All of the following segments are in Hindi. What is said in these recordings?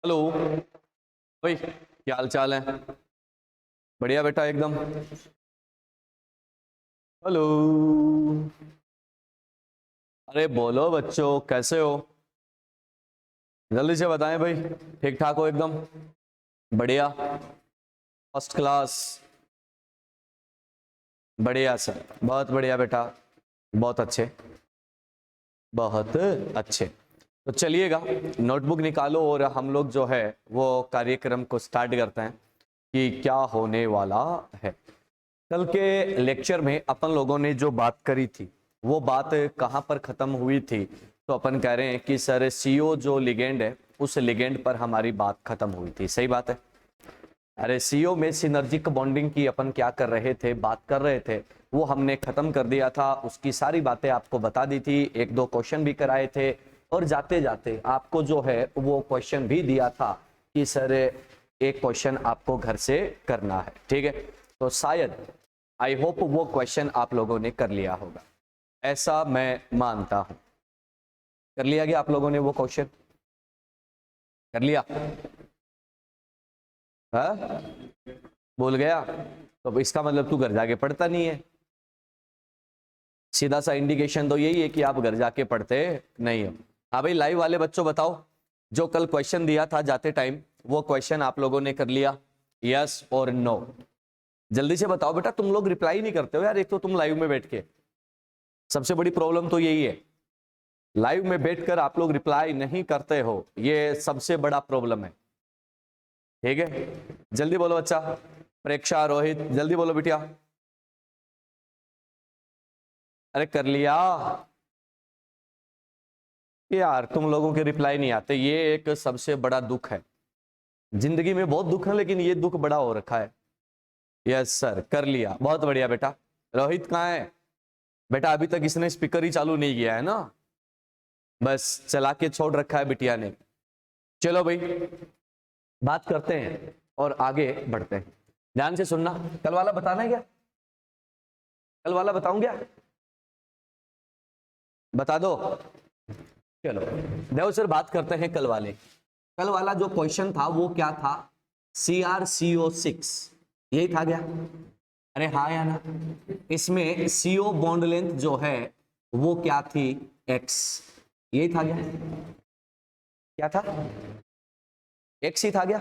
हेलो भाई, क्या हाल चाल है? बढ़िया बेटा एकदम। हेलो। अरे बोलो बच्चों, कैसे हो? जल्दी से बताएं भाई। ठीक ठाक हो एकदम? बढ़िया। First class. बढ़िया सर, बहुत बढ़िया बेटा। बहुत अच्छे, बहुत अच्छे। तो चलिएगा, नोटबुक निकालो और हम लोग जो है वो कार्यक्रम को स्टार्ट करते हैं कि क्या होने वाला है। कल के लेक्चर में अपन लोगों ने जो बात करी थी वो बात कहाँ पर खत्म हुई थी? तो अपन कह रहे हैं कि सर सीओ जो लिगेंड है उस लिगेंड पर हमारी बात खत्म हुई थी। सही बात है। अरे सीओ में सिनर्जिक बॉन्डिंग की अपन क्या कर रहे थे, बात कर रहे थे, वो हमने खत्म कर दिया था। उसकी सारी बातें आपको बता दी थी, एक दो क्वेश्चन भी कराए थे और जाते जाते आपको जो है वो क्वेश्चन भी दिया था कि सर एक क्वेश्चन आपको घर से करना है। ठीक है, तो शायद आई होप वो क्वेश्चन आप लोगों ने कर लिया होगा, ऐसा मैं मानता हूं। कर लिया गया आप लोगों ने वो क्वेश्चन? कर लिया? हाँ, भूल गया? तो इसका मतलब तू घर जाके पढ़ता नहीं है। सीधा सा इंडिकेशन तो यही है कि आप घर जाके पढ़ते नहीं हो। हाँ भाई, लाइव वाले बच्चों बताओ, जो कल क्वेश्चन दिया था जाते टाइम वो क्वेश्चन आप लोगों ने कर लिया? यस और नो? जल्दी से बताओ बेटा, तुम लोग रिप्लाई नहीं करते हो यार। एक तो तुम लाइव में बैठ के, सबसे बड़ी प्रॉब्लम तो यही है, लाइव में बैठकर आप लोग रिप्लाई नहीं करते हो, ये सबसे बड़ा प्रॉब्लम है। ठीक है, जल्दी बोलो बच्चा। प्रेक्षा, रोहित, जल्दी बोलो बिटिया। अरे कर लिया यार, तुम लोगों के रिप्लाई नहीं आते, ये एक सबसे बड़ा दुख है। जिंदगी में बहुत दुख है लेकिन ये दुख बड़ा हो रखा है। यस सर, कर लिया, बहुत बढ़िया बेटा। रोहित कहाँ है बेटा? अभी तक इसने स्पीकर ही चालू नहीं किया है ना, बस चला के छोड़ रखा है बिटिया ने। चलो भाई, बात करते हैं और आगे बढ़ते हैं। ध्यान से सुनना। कल वाला बताना है क्या? कल वाला बताऊं क्या? बता दो। चलो देखो सर, बात करते हैं कल वाले। कल वाला जो क्वेश्चन था वो क्या था? CrCO6, यही था क्या? अरे हाँ या ना? इसमें CO बॉन्ड लेंथ जो है वो क्या थी? X, यही था क्या? क्या था? X ही था क्या?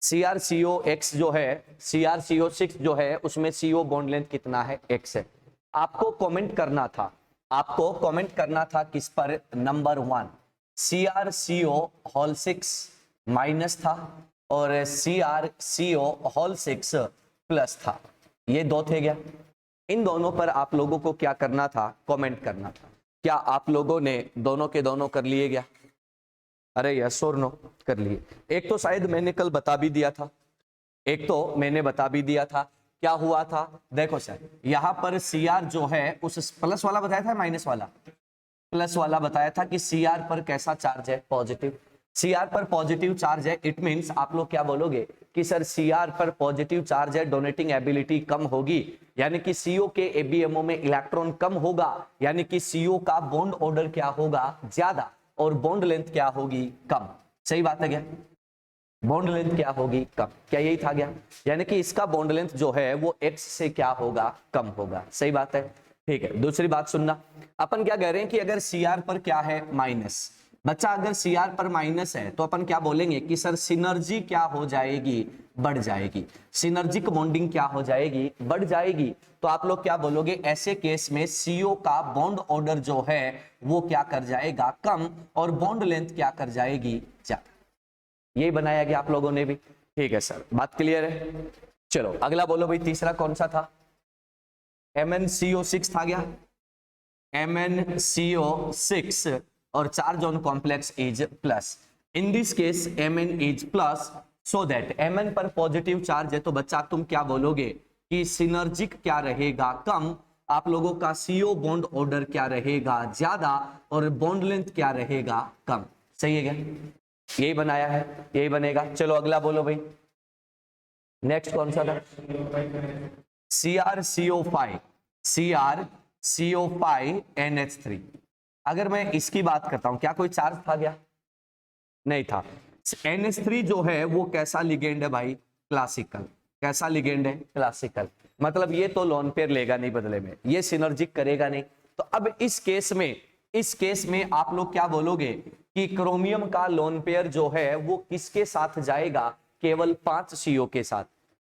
CrCO6 जो है, CrCO6 जो है उसमें CO बॉन्ड लेंथ कितना है? X है। आपको कमेंट करना था, आपको कमेंट करना था किस पर? नंबर 1 CrCO होल 6 माइनस था और CrCO होल 6 प्लस था। ये दो थे क्या? इन दोनों पर आप लोगों को क्या करना था? कमेंट करना था। क्या आप लोगों ने दोनों के दोनों कर लिए क्या? अरे यस और नो? कर लिए। एक तो शायद मैंने कल बता भी दिया था, एक तो मैंने बता भी दिया था। क्या हुआ था? देखो सर, यहां पर CR जो है उस प्लस वाला बताया था, माइनस वाला? प्लस वाला बताया था कि CR पर कैसा चार्ज है? पॉजिटिव। CR पर पॉजिटिव चार्ज है, इट मींस आप लोग क्या बोलोगे कि सर CR पर पॉजिटिव चार्ज है, डोनेटिंग एबिलिटी कम होगी, यानी कि CO के ABMO में इलेक्ट्रॉन कम होगा, यानी कि CO का बॉन्ड ऑर्डर क्या होगा? ज्यादा, और बॉन्ड लेंथ क्या होगी? कम। सही बात है क्या? बॉन्ड लेंथ क्या होगी? कम। क्या यही था क्या? यानी कि इसका बॉन्ड लेंथ जो है वो X से क्या होगा? कम होगा। सही बात है। ठीक है, दूसरी बात सुनना। अपन क्या कह रहे हैं कि अगर CR पर क्या है? माइनस। बच्चा अगर CR पर माइनस है तो अपन क्या बोलेंगे कि सर सिनर्जी क्या हो जाएगी? बढ़ जाएगी। सिनर्जिक बॉन्डिंग क्या हो जाएगी? बढ़ जाएगी। तो आप लोग क्या बोलोगे? ऐसे केस में CO का बॉन्ड ऑर्डर जो है वो क्या कर जाएगा? कम, और बॉन्ड लेंथ क्या कर जाएगी? ज्यादा। यही बनाया गया आप लोगों ने भी। ठीक है सर, बात क्लियर है? चलो अगला बोलो भाई, तीसरा कौन सा था? MnCO6 था क्या? MnCO6 और charge on complex is plus. In this case Mn is plus, so that Mn पर पॉजिटिव चार्ज है, तो बच्चा तुम क्या बोलोगे कि सिनर्जिक क्या रहेगा? कम। आप लोगों का CO बॉन्ड ऑर्डर क्या रहेगा? ज्यादा, और बॉन्ड लेंथ क्या रहेगा? कम। सही है क्या? यही बनाया है, यही बनेगा। चलो अगला बोलो भाई, नेक्स्ट कौन सा था? CrCO5, CrCO5 NH3। अगर मैं इसकी बात करता हूं, क्या कोई चार्ज था क्या? नहीं था। NH3 जो है वो कैसा लिगेंड है भाई? क्लासिकल। कैसा लिगेंड है? क्लासिकल। मतलब ये तो लोन पेयर लेगा नहीं बदले में, ये सिनर्जिक करेगा नहीं। तो अब इस केस में आप लोग क्या बोलोगे कि क्रोमियम का लोन पेयर जो है वो किसके साथ जाएगा? केवल 5 CO के साथ,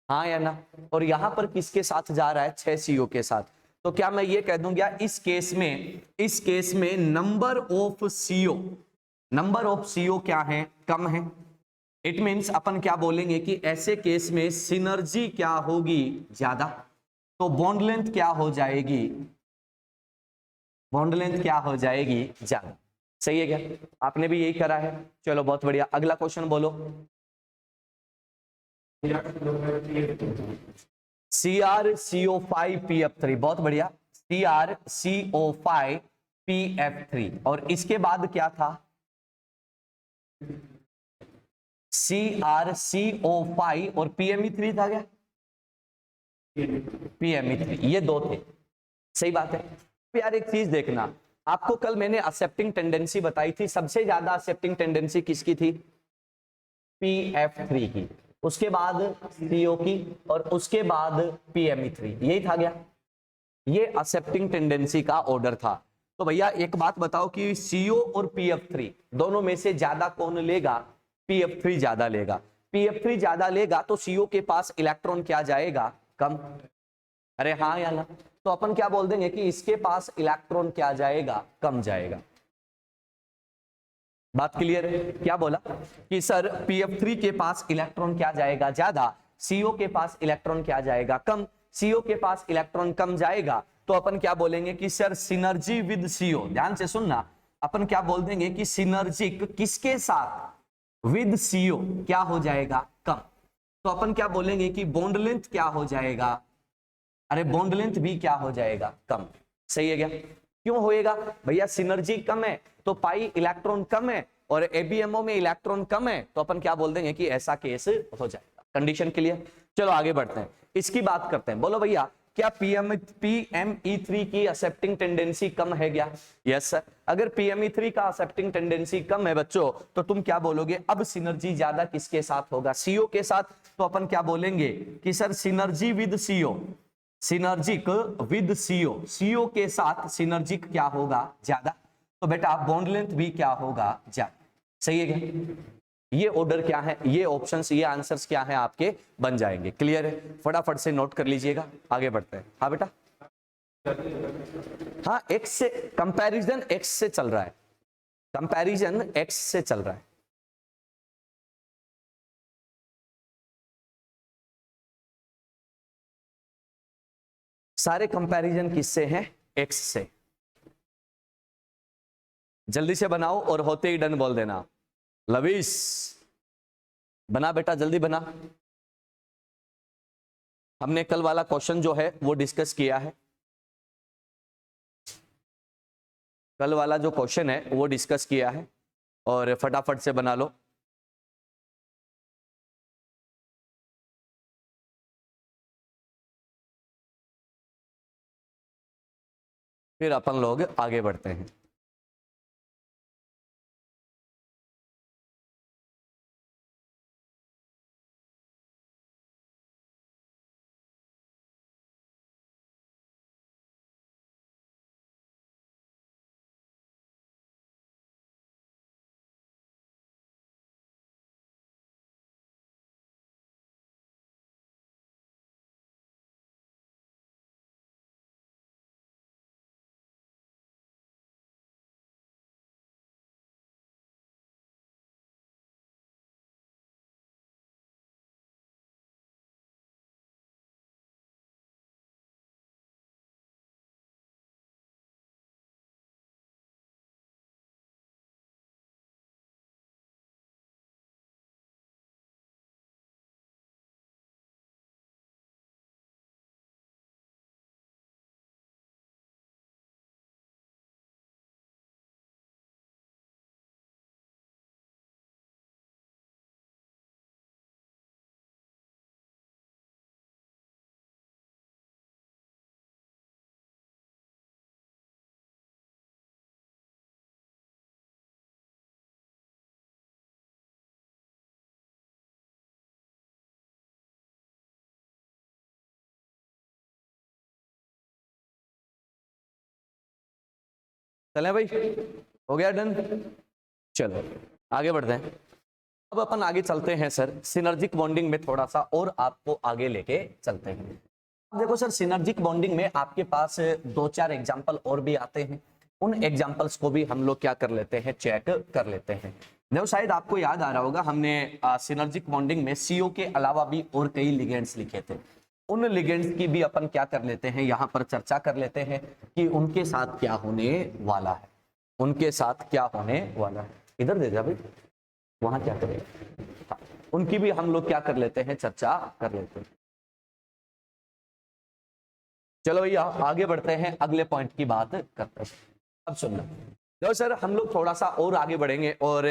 हाँ या ना? और यहां पर किसके साथ जा रहा है? 6 CO के साथ। तो क्या मैं ये कह दूंगा इस केस में नंबर ऑफ CO क्या है? कम है। इट मीन्स अपन क्या बोलेंगे कि ऐसे केस में सिनर्जी क्या होगी? ज्यादा। तो बॉन्ड लेंथ क्या हो जाएगी? बॉन्ड लेंथ क्या हो जाएगी? ज्यादा। सही है क्या? आपने भी यही करा है। चलो बहुत बढ़िया, अगला क्वेश्चन बोलो। CrCO5PF3, बहुत बढ़िया। CrCO5PF3, और इसके बाद क्या था? CrCO5 और PME3 था क्या? PME3, ये दो थे। सही बात है। तो यार एक चीज देखना, आपको कल मैंने एक्सेप्टिंग टेंडेंसी बताई थी, सबसे ज्यादा एक्सेप्टिंग टेंडेंसी किसकी थी? PF3 की, उसके बाद CO की, और उसके बाद PME3, यही था क्या? ये एक्सेप्टिंग टेंडेंसी का ऑर्डर था। तो भैया एक बात बताओ कि CO और PF3 दोनों में से ज्यादा कौन लेगा? PF3 ज्यादा लेगा। PF3 ज्यादा लेगा तो CO के पास इलेक्ट्रॉन क्या जाएगा? कम। अरे हाँ या ना? तो अपन क्या बोल देंगे कि इसके पास इलेक्ट्रॉन क्या जाएगा? कम जाएगा। बात क्लियर है? क्या बोला कि सर PF3 के पास इलेक्ट्रॉन क्या जाएगा? ज्यादा। CO के पास इलेक्ट्रॉन क्या जाएगा? कम। CO के पास इलेक्ट्रॉन कम जाएगा तो अपन क्या बोलेंगे कि सर सिनर्जी विद CO, ध्यान से सुनना, अपन क्या बोल देंगे कि सिनर्जिक किसके साथ? विद CO क्या हो जाएगा? कम। तो अपन क्या बोलेंगे कि बॉन्ड लेंथ क्या हो जाएगा? अरे बॉन्ड लेंथ भी क्या हो जाएगा? कम। सही है क्या? क्यों होएगा भैया? सिनर्जी कम है तो पाई इलेक्ट्रॉन कम है, और ABMO में इलेक्ट्रॉन कम है, तो अपन क्या बोल देंगे कि ऐसा केस हो जाएगा। Condition clear? चलो आगे बढ़ते हैं, इसकी बात करते हैं। बोलो भैया क्या PME3 की एक्सेप्टिंग टेंडेंसी कम है क्या? Yes sir. अगर PME3 का एक्सेप्टिंग टेंडेंसी कम है बच्चों, तो तुम क्या बोलोगे? अब सिनर्जी ज्यादा किसके साथ होगा? CO के साथ। तो अपन क्या बोलेंगे कि sir synergy with CO, synergic with CO के साथ सिनर्जिक क्या होगा? ज्यादा। तो बेटा बॉन्ड लेंथ भी क्या होगा? ज्यादा। सही है क्या? ये ऑर्डर क्या है, ये ऑप्शंस, ये आंसर्स क्या है आपके बन जाएंगे। क्लियर है? फटाफट से नोट कर लीजिएगा, आगे बढ़ते हैं। हाँ बेटा, हाँ एक्स से कंपैरिजन, एक्स से चल रहा है, कंपैरिजन एक्स से चल रहा है। सारे कंपैरिजन किससे हैं? एक्स से। जल्दी से बनाओ और होते ही डन बोल देना। लविश बना बेटा, जल्दी बना। हमने कल वाला क्वेश्चन जो है वो डिस्कस किया है, कल वाला जो क्वेश्चन है वो डिस्कस किया है, और फटाफट से बना लो। फिर अपन लोग आगे बढ़ते हैं। चलें भाई, हो गया डन। चलो आगे बढ़ते हैं। अब अपन आगे चलते हैं सर, सिनर्जिक बॉन्डिंग में थोड़ा सा और आपको आगे लेके चलते हैं। अब देखो सर, सिनर्जिक बॉन्डिंग में आपके पास 2-4 एग्जांपल और भी आते हैं, उन एग्जांपल्स को भी हम लोग क्या कर लेते हैं, चेक कर लेते हैं। देखो शायद आपको याद आ रहा होगा, हमने सिनर्जिक बॉन्डिंग में CO के अलावा भी और कई लिगेंड्स लिखे थे, उन लिगेंड्स की भी अपन क्या कर लेते हैं, यहाँ पर चर्चा कर लेते हैं कि उनके साथ क्या होने वाला है, उनके साथ क्या होने वाला है। इधर दे जा भाई, वहां क्या करेगा, उनकी भी हम लोग क्या कर लेते हैं, चर्चा कर लेते हैं। चलो भैया आगे बढ़ते हैं, अगले पॉइंट की बात करते हैं। अब सुनना, तो सर हम लोग थोड़ा सा और आगे बढ़ेंगे और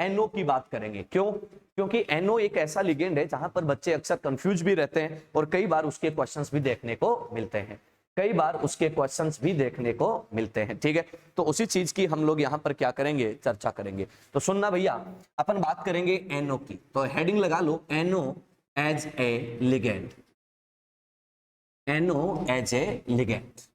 NO की बात करेंगे। क्यों? क्योंकि NO एक ऐसा लिगेंड है जहां पर बच्चे अक्सर कंफ्यूज भी रहते हैं और कई बार उसके क्वेश्चंस भी देखने को मिलते हैं, कई बार उसके क्वेश्चंस भी देखने को मिलते हैं। ठीक है, तो उसी चीज की हम लोग यहाँ पर क्या करेंगे, चर्चा करेंगे। तो सुनना भैया, अपन बात करेंगे NO की, तो हेडिंग लगा लो, NO as a ligand, NO as a ligand.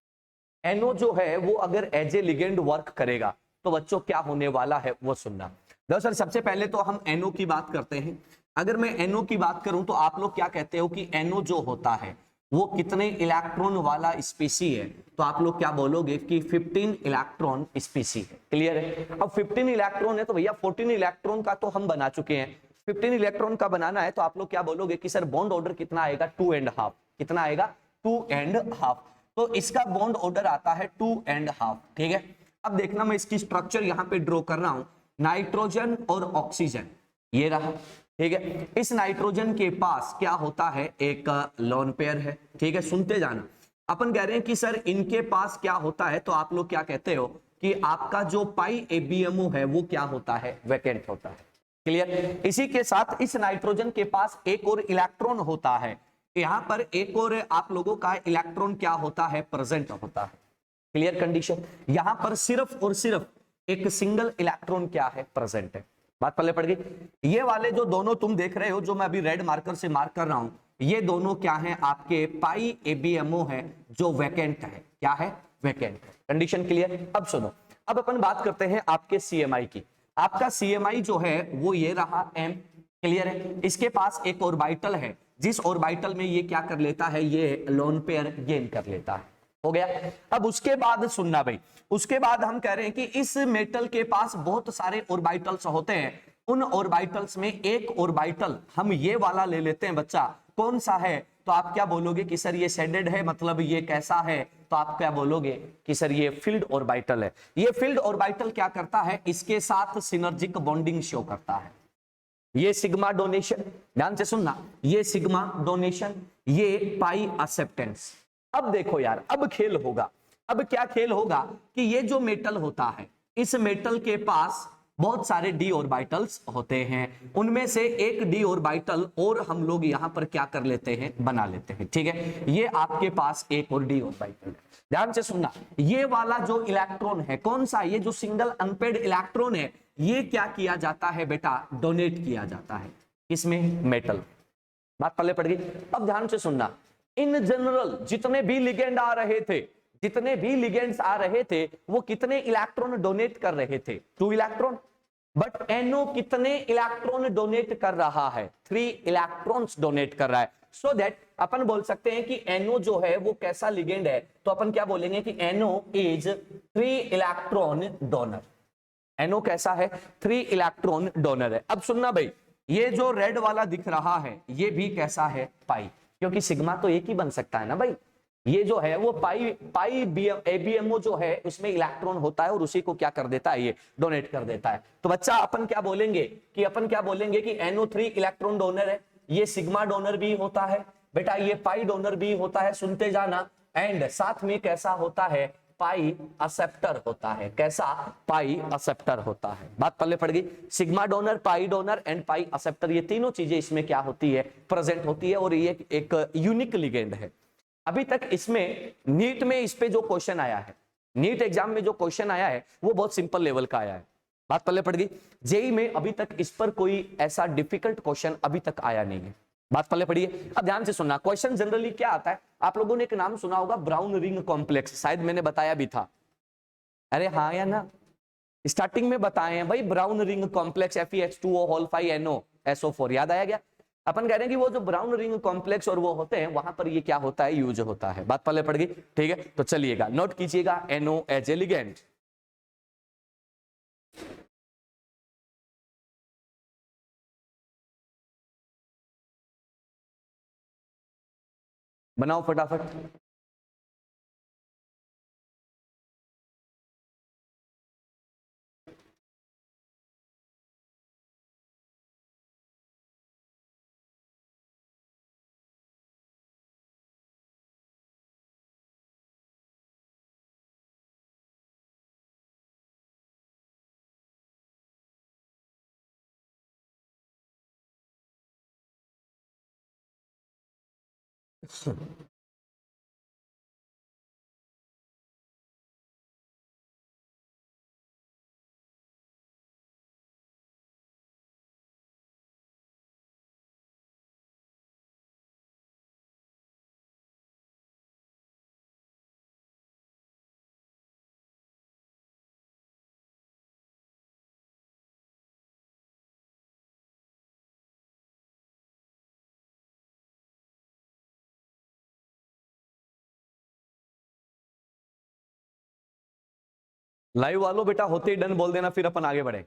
NO जो है वो अगर एज ए लिगेंड वर्क करेगा तो बच्चों क्या होने वाला है वो सुनना। दरअसल सबसे पहले तो हम NO की बात करते हैं। अगर मैं NO की बात करूं तो आप लोग क्या कहते हो कि NO जो होता है वो कितने इलेक्ट्रॉन वाला स्पीसी है, तो आप लोग क्या बोलोगे कि 15 इलेक्ट्रॉन स्पीसी है। क्लियर है? अब 15 इलेक्ट्रॉन है तो भैया 14 इलेक्ट्रॉन का तो हम बना चुके हैं, 15 इलेक्ट्रॉन का बनाना है तो आप लोग क्या बोलोगे कि सर बॉन्ड ऑर्डर कितना आएगा, 2.5। कितना आएगा? 2.5। तो इसका बॉन्ड ऑर्डर आता है 2.5। ठीक है, अब देखना मैं इसकी स्ट्रक्चर यहां पे ड्रॉ कर रहा हूं, नाइट्रोजन और ऑक्सीजन ये रहा। ठीक है, इस नाइट्रोजन के पास क्या होता है, एक लोन पेयर है। ठीक है, सुनते जाना, अपन कह रहे हैं कि सर इनके पास क्या होता है, तो आप लोग क्या कहते हो कि आपका जो पाई ABMO है वो क्या होता है, वैकेंट होता है। क्लियर? इसी के साथ इस नाइट्रोजन के पास एक और इलेक्ट्रॉन होता है, यहां पर एक और आप लोगों का इलेक्ट्रॉन क्या होता है, प्रेजेंट होता है। Clear condition? यहां पर सिर्फ और सिर्फ एक सिंगल इलेक्ट्रॉन क्या है, प्रेजेंट है। बात पल्ले पड़ गई। ये वाले जो दोनों तुम देख रहे हो, जो मैं अभी रेड मार्कर से मार्क कर रहा हूं, ये दोनों क्या है, आपके पाई ABMO है जो वैकेंट है। क्या है? वैकेंट। Condition clear? अब सुनो, अब अपन बात करते हैं आपके CMI की। आपका CMI जो है वो ये रहा M। क्लियर है? इसके पास एक ऑर्बिटल है, जिस ऑर्बिटल में ये क्या कर लेता है, ये लोन पेयर गेन कर लेता है। हो गया? अब उसके बाद सुनना भाई, उसके बाद हम कह रहे हैं कि इस मेटल के पास बहुत सारे ऑर्बिटल्स होते हैं, उन ऑर्बिटल्स में एक ऑर्बिटल हम ये वाला ले लेते हैं बच्चा, कौन सा है, तो आप क्या बोलोगे कि सर ये शेडेड है, मतलब ये कैसा है, तो आप क्या बोलोगे कि सर ये फील्ड ऑर्बिटल है। ये फील्ड ऑर्बिटल क्या करता है, इसके साथ सिनर्जिक बॉन्डिंग शो करता है। ये सिग्मा डोनेशन, ध्यान से सुनना, ये सिग्मा डोनेशन, ये पाई एक्सेप्टेंस। अब देखो यार, अब खेल होगा। अब क्या खेल होगा कि ये जो मेटल होता है, इस मेटल के पास बहुत सारे d ऑर्बिटल्स होते हैं, उनमें से एक d ऑर्बिटल और हम लोग यहां पर क्या कर लेते हैं, बना लेते हैं। ठीक है, ये आपके पास एक और d ऑर्बिटल है। ध्यान से सुनना, ये वाला जो इलेक्ट्रॉन है, कौन सा, ये जो सिंगल अनपेड इलेक्ट्रॉन है, ये क्या किया जाता है बेटा, डोनेट किया जाता है। किसमें? मेटल। बात पल्ले पड़ गई। अब ध्यान से सुनना, इन जनरल जितने भी लिगेंड आ रहे थे, जितने भी लिगेंड्स आ रहे थे, वो कितने इलेक्ट्रॉन डोनेट कर रहे थे, 2 इलेक्ट्रॉन। बट NO कितने इलेक्ट्रॉन डोनेट कर रहा है, 3 इलेक्ट्रॉन्स डोनेट कर रहा है। सो दैट अपन बोल सकते हैं कि NO जो है वो कैसा लिगेंड है, तो अपन क्या बोलेंगे कि NO is 3 electron donor. NO कैसा है, 3 इलेक्ट्रॉन डोनर है। अब सुनना भाई, ये जो रेड वाला दिख रहा है, ये भी कैसा है, पाई, क्योंकि सिग्मा तो एक ही बन सकता है ना भाई। ये जो है वो पाई ABMO जो है उसमें इलेक्ट्रॉन होता है और उसी को क्या कर देता है, ये डोनेट कर देता है। तो बच्चा अपन क्या बोलेंगे कि NO 3 इलेक्ट्रॉन डोनर है, ये सिग्मा डोनर भी होता है बेटा, ये पाई डोनर भी होता है, सुनते जाना। एंड साथ में कैसा होता है, पाई एक्सेप्टर होता है। कैसा? पाई एक्सेप्टर होता है। बात पल्ले पड़ गई। Sigma donor, pi donor and pi acceptor, ये तीनों चीजें इसमें क्या होती है, प्रेजेंट होती है, और ये एक यूनिक लिगेंड है। अभी तक इसमें नीट में इस पे जो क्वेश्चन आया है, नीट एग्जाम में जो क्वेश्चन आया है वो बहुत सिंपल लेवल का आया है। बात पल्ले पड़ गई। जेई में अभी तक इस पर कोई ऐसा डिफिकल्ट क्वेश्चन अभी तक आया नहीं है। बात पल्ले पड़ी है। अब ध्यान से सुनना, क्वेश्चन जनरली क्या आता है, आप लोगों ने एक नाम सुना होगा, ब्राउन रिंग कॉम्प्लेक्स, शायद मैंने बताया भी था। अरे हाँ या ना, स्टार्टिंग में बताए हैं भाई, brown ring complex FeH2O whole 5NO SO4, याद आया गया। अपन कह रहे हैं कि वो जो ब्राउन रिंग कॉम्प्लेक्स और वो होते हैं वहां पर ये क्या होता है, यूज होता है। बात पहले पड़ गई, ठीक है। तो चलिएगा नोट कीजिएगा NO एज ए लिगेंड। बनाओ फटाफट। लाइव वालों बेटा होते ही डन बोल देना, फिर अपन आगे बढ़े।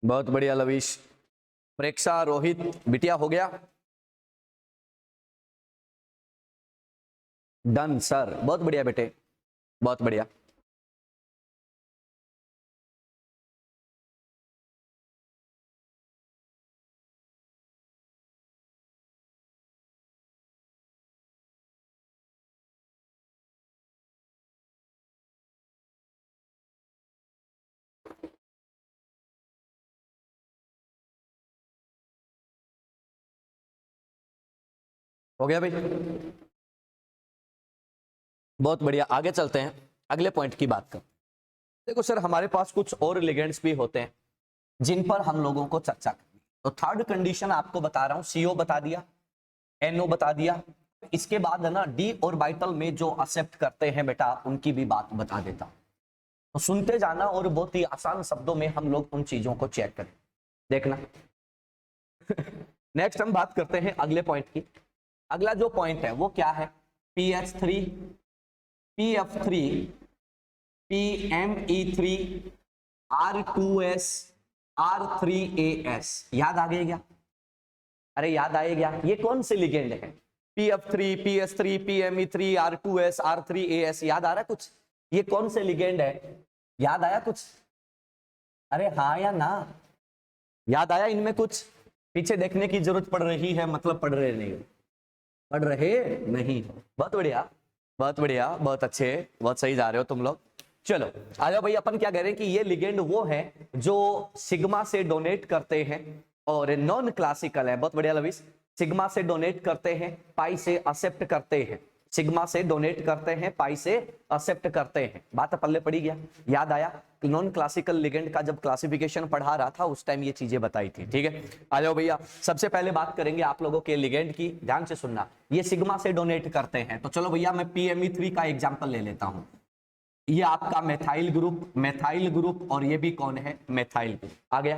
बहुत बढ़िया लवीश, प्रेक्षा, रोहित, बिटिया हो गया डन सर, बहुत बढ़िया बेटे, बहुत बढ़िया। हो गया भाई, बहुत बढ़िया। आगे चलते हैं, अगले पॉइंट की बात करते हैं। देखो सर, हमारे पास कुछ और लिगेंड्स भी होते हैं जिन पर हम लोगों को चर्चा करनी है। तो थर्ड कंडीशन आपको बता रहा हूं, CO बता दिया, NO बता दिया, इसके बाद है ना डी ऑर्बिटल में जो एक्सेप्ट करते हैं बेटा उनकी भी बात बता देता हूं। तो सुनते जाना और बहुत ही आसान शब्दों में हम लोग उन चीजों को चेक करें, देखना। नेक्स्ट हम बात करते हैं अगले पॉइंट की। अगला जो पॉइंट है वो क्या है, PH3, PF3, PME3, R2S, R3AS, याद आ गया क्या? अरे याद आएगा, ये कौन से लिगेंड है? PF3, PS3, PME3, R2S, R3AS, याद आ रहा है कुछ? ये कौन से लिगेंड है, याद आया कुछ? अरे हाँ या ना, याद आया इनमें कुछ? पीछे देखने की जरूरत पड़ रही है, मतलब पढ़ रहे नहीं, पढ़ रहे नहीं। बहुत बढ़िया, बहुत बढ़िया, बहुत अच्छे, बहुत सही जा रहे हो तुम लोग। चलो आ जाओ भाई, अपन क्या कह रहे हैं कि ये लिगेंड वो है जो सिग्मा से डोनेट करते हैं और नॉन क्लासिकल है। बहुत बढ़िया लविश, सिग्मा से डोनेट करते हैं, पाई से एक्सेप्ट करते हैं। सिग्मा से डोनेट करते हैं, पाई से एक्सेप्ट करते हैं। बात पल्ले पड़ी गया, याद आया? नॉन क्लासिकल लिगेंड का जब क्लासिफिकेशन पढ़ा रहा था उस टाइम ये चीजें बताई थी, ठीक है। आ जाओ भैया, सबसे पहले बात करेंगे आप लोगों के लिगेंड की, ध्यान से सुनना। ये सिग्मा से डोनेट करते हैं, तो चलो भैया मैं PME3 का एग्जांपल ले लेता हूं। ये आपका मेथाइल ग्रुप, मेथाइल ग्रुप, और ये भी कौन है, मेथाइल ग्रुप। आ गया।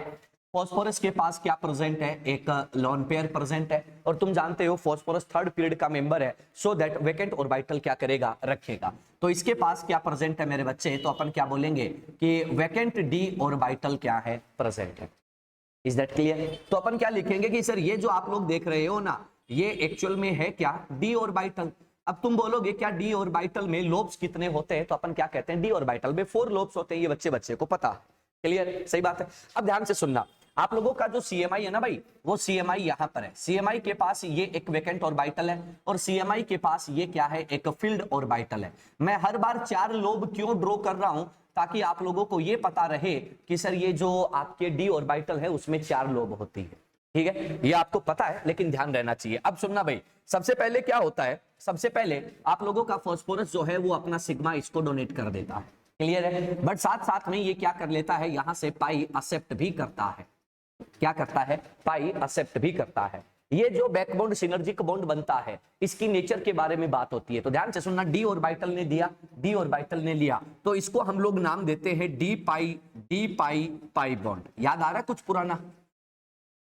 फॉस्फोरस के पास क्या प्रेजेंट है, एक लोन पेयर प्रेजेंट है, और तुम जानते हो फॉस्फोरस थर्ड पीरियड का मेंबर है, सो दैट वेकेंट ऑर्बिटल क्या करेगा, रखेगा। तो इसके पास क्या प्रेजेंट है मेरे बच्चे, तो अपन क्या बोलेंगे कि वेकेंट डी ऑर्बिटल क्या है, प्रेजेंट है। Is that clear? तो अपन क्या लिखेंगे कि सर ये जो आप लोग देख रहे हो ना, ये एक्चुअल में है क्या, डी ऑर्बिटल। अब तुम बोलोगे क्या डी ऑर्बिटल में लोब्स कितने होते हैं, तो अपन क्या कहते हैं, डी ऑर्बिटल में 4 लोब्स होते हैं, ये बच्चे को पता। क्लियर? सही बात है। अब ध्यान से सुनना, आप लोगों का जो CMI है ना भाई, वो CMI यहां पर है। CMI के पास ये एक वेकेंट ऑर्बिटल है, और CMI के पास ये क्या है, एक फील्ड ऑर्बिटल है। मैं हर बार 4 लोब क्यों ड्रॉ कर रहा हूं, ताकि आप लोगों को ये पता रहे कि सर ये जो आपके डी ऑर्बिटल है उसमें 4 लोब होती है। ठीक है, ये आपको पता है, लेकिन ध्यान रहना चाहिए। अब सुनना भाई, सबसे पहले क्या होता है, सबसे पहले आप लोगों का फास्फोरस जो है वो अपना सिग्मा इसको डोनेट कर देता है। क्लियर है? बट साथ साथ में ये क्या कर लेता है, यहां से पाई एक्सेप्ट भी करता है। क्या करता है, पाई एक्सेप्ट भी करता है। ये जो बैकबोन्ड सिनर्जिक बॉन्ड बनता है, इसकी नेचर के बारे में बात होती है। तो ध्यान से सुनना, डी ऑर्बिटल ने दिया, डी ऑर्बिटल ने लिया, तो इसको हम लोग नाम देते हैं डी पाई पाई बॉन्ड। याद आ रहा है कुछ पुराना?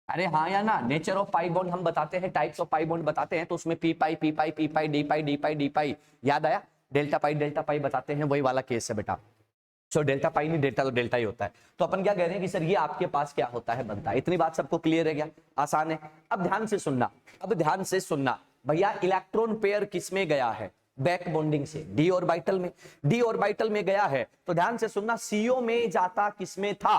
अरे हाँ या ना, नेचर ऑफ पाई बॉन्ड हम बताते हैं, टाइप्स ऑफ पाई बॉन्ड बताते हैं, तो उसमें पी पाई डी पाई, याद आया? डेल्टा पाई बताते हैं, वही वाला केस है बेटा। सो डेल्टा पाई नहीं, डेल्टा तो डेल्टा ही होता है। तो अपन क्या कह रहे हैं कि सर ये आपके पास क्या होता है, बनता है। इतनी बात सबको क्लियर है क्या? आसान है। अब ध्यान से सुनना, भैया इलेक्ट्रॉन पेयर किस में गया है, बैक बॉन्डिंग से डी ऑर्बिटल में, डी ऑर्बिटल में गया है। तो ध्यान से सुनना, CO में जाता किसमें था,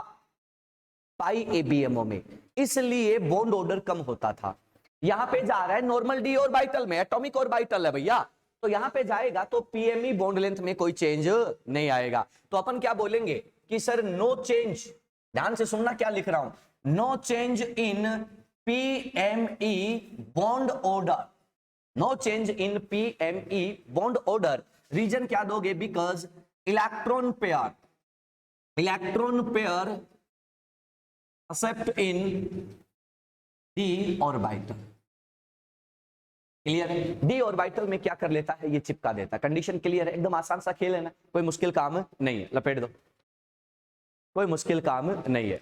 पाई ABMO में, इसलिए बॉन्ड ऑर्डर कम होता था। यहां पे जा रहा है नॉर्मल डी ऑर्बिटल में, एटॉमिक ऑर्बिटल है भैया, तो यहां पे जाएगा तो PME बॉन्ड लेंथ में कोई चेंज नहीं आएगा। तो अपन क्या बोलेंगे कि सर नो चेंज, ध्यान से सुनना क्या लिख रहा हूं, no change in PME bond order, no change in PME bond order. Reason क्या दोगे, because electron pair accept in d orbital. Clear है? डी ऑर्बिटल में क्या कर लेता है, ये चिपका देता है। कंडीशन क्लियर है? एकदम आसान सा खेल है ना, कोई मुश्किल काम नहीं है। लपेट दो, कोई मुश्किल काम नहीं है,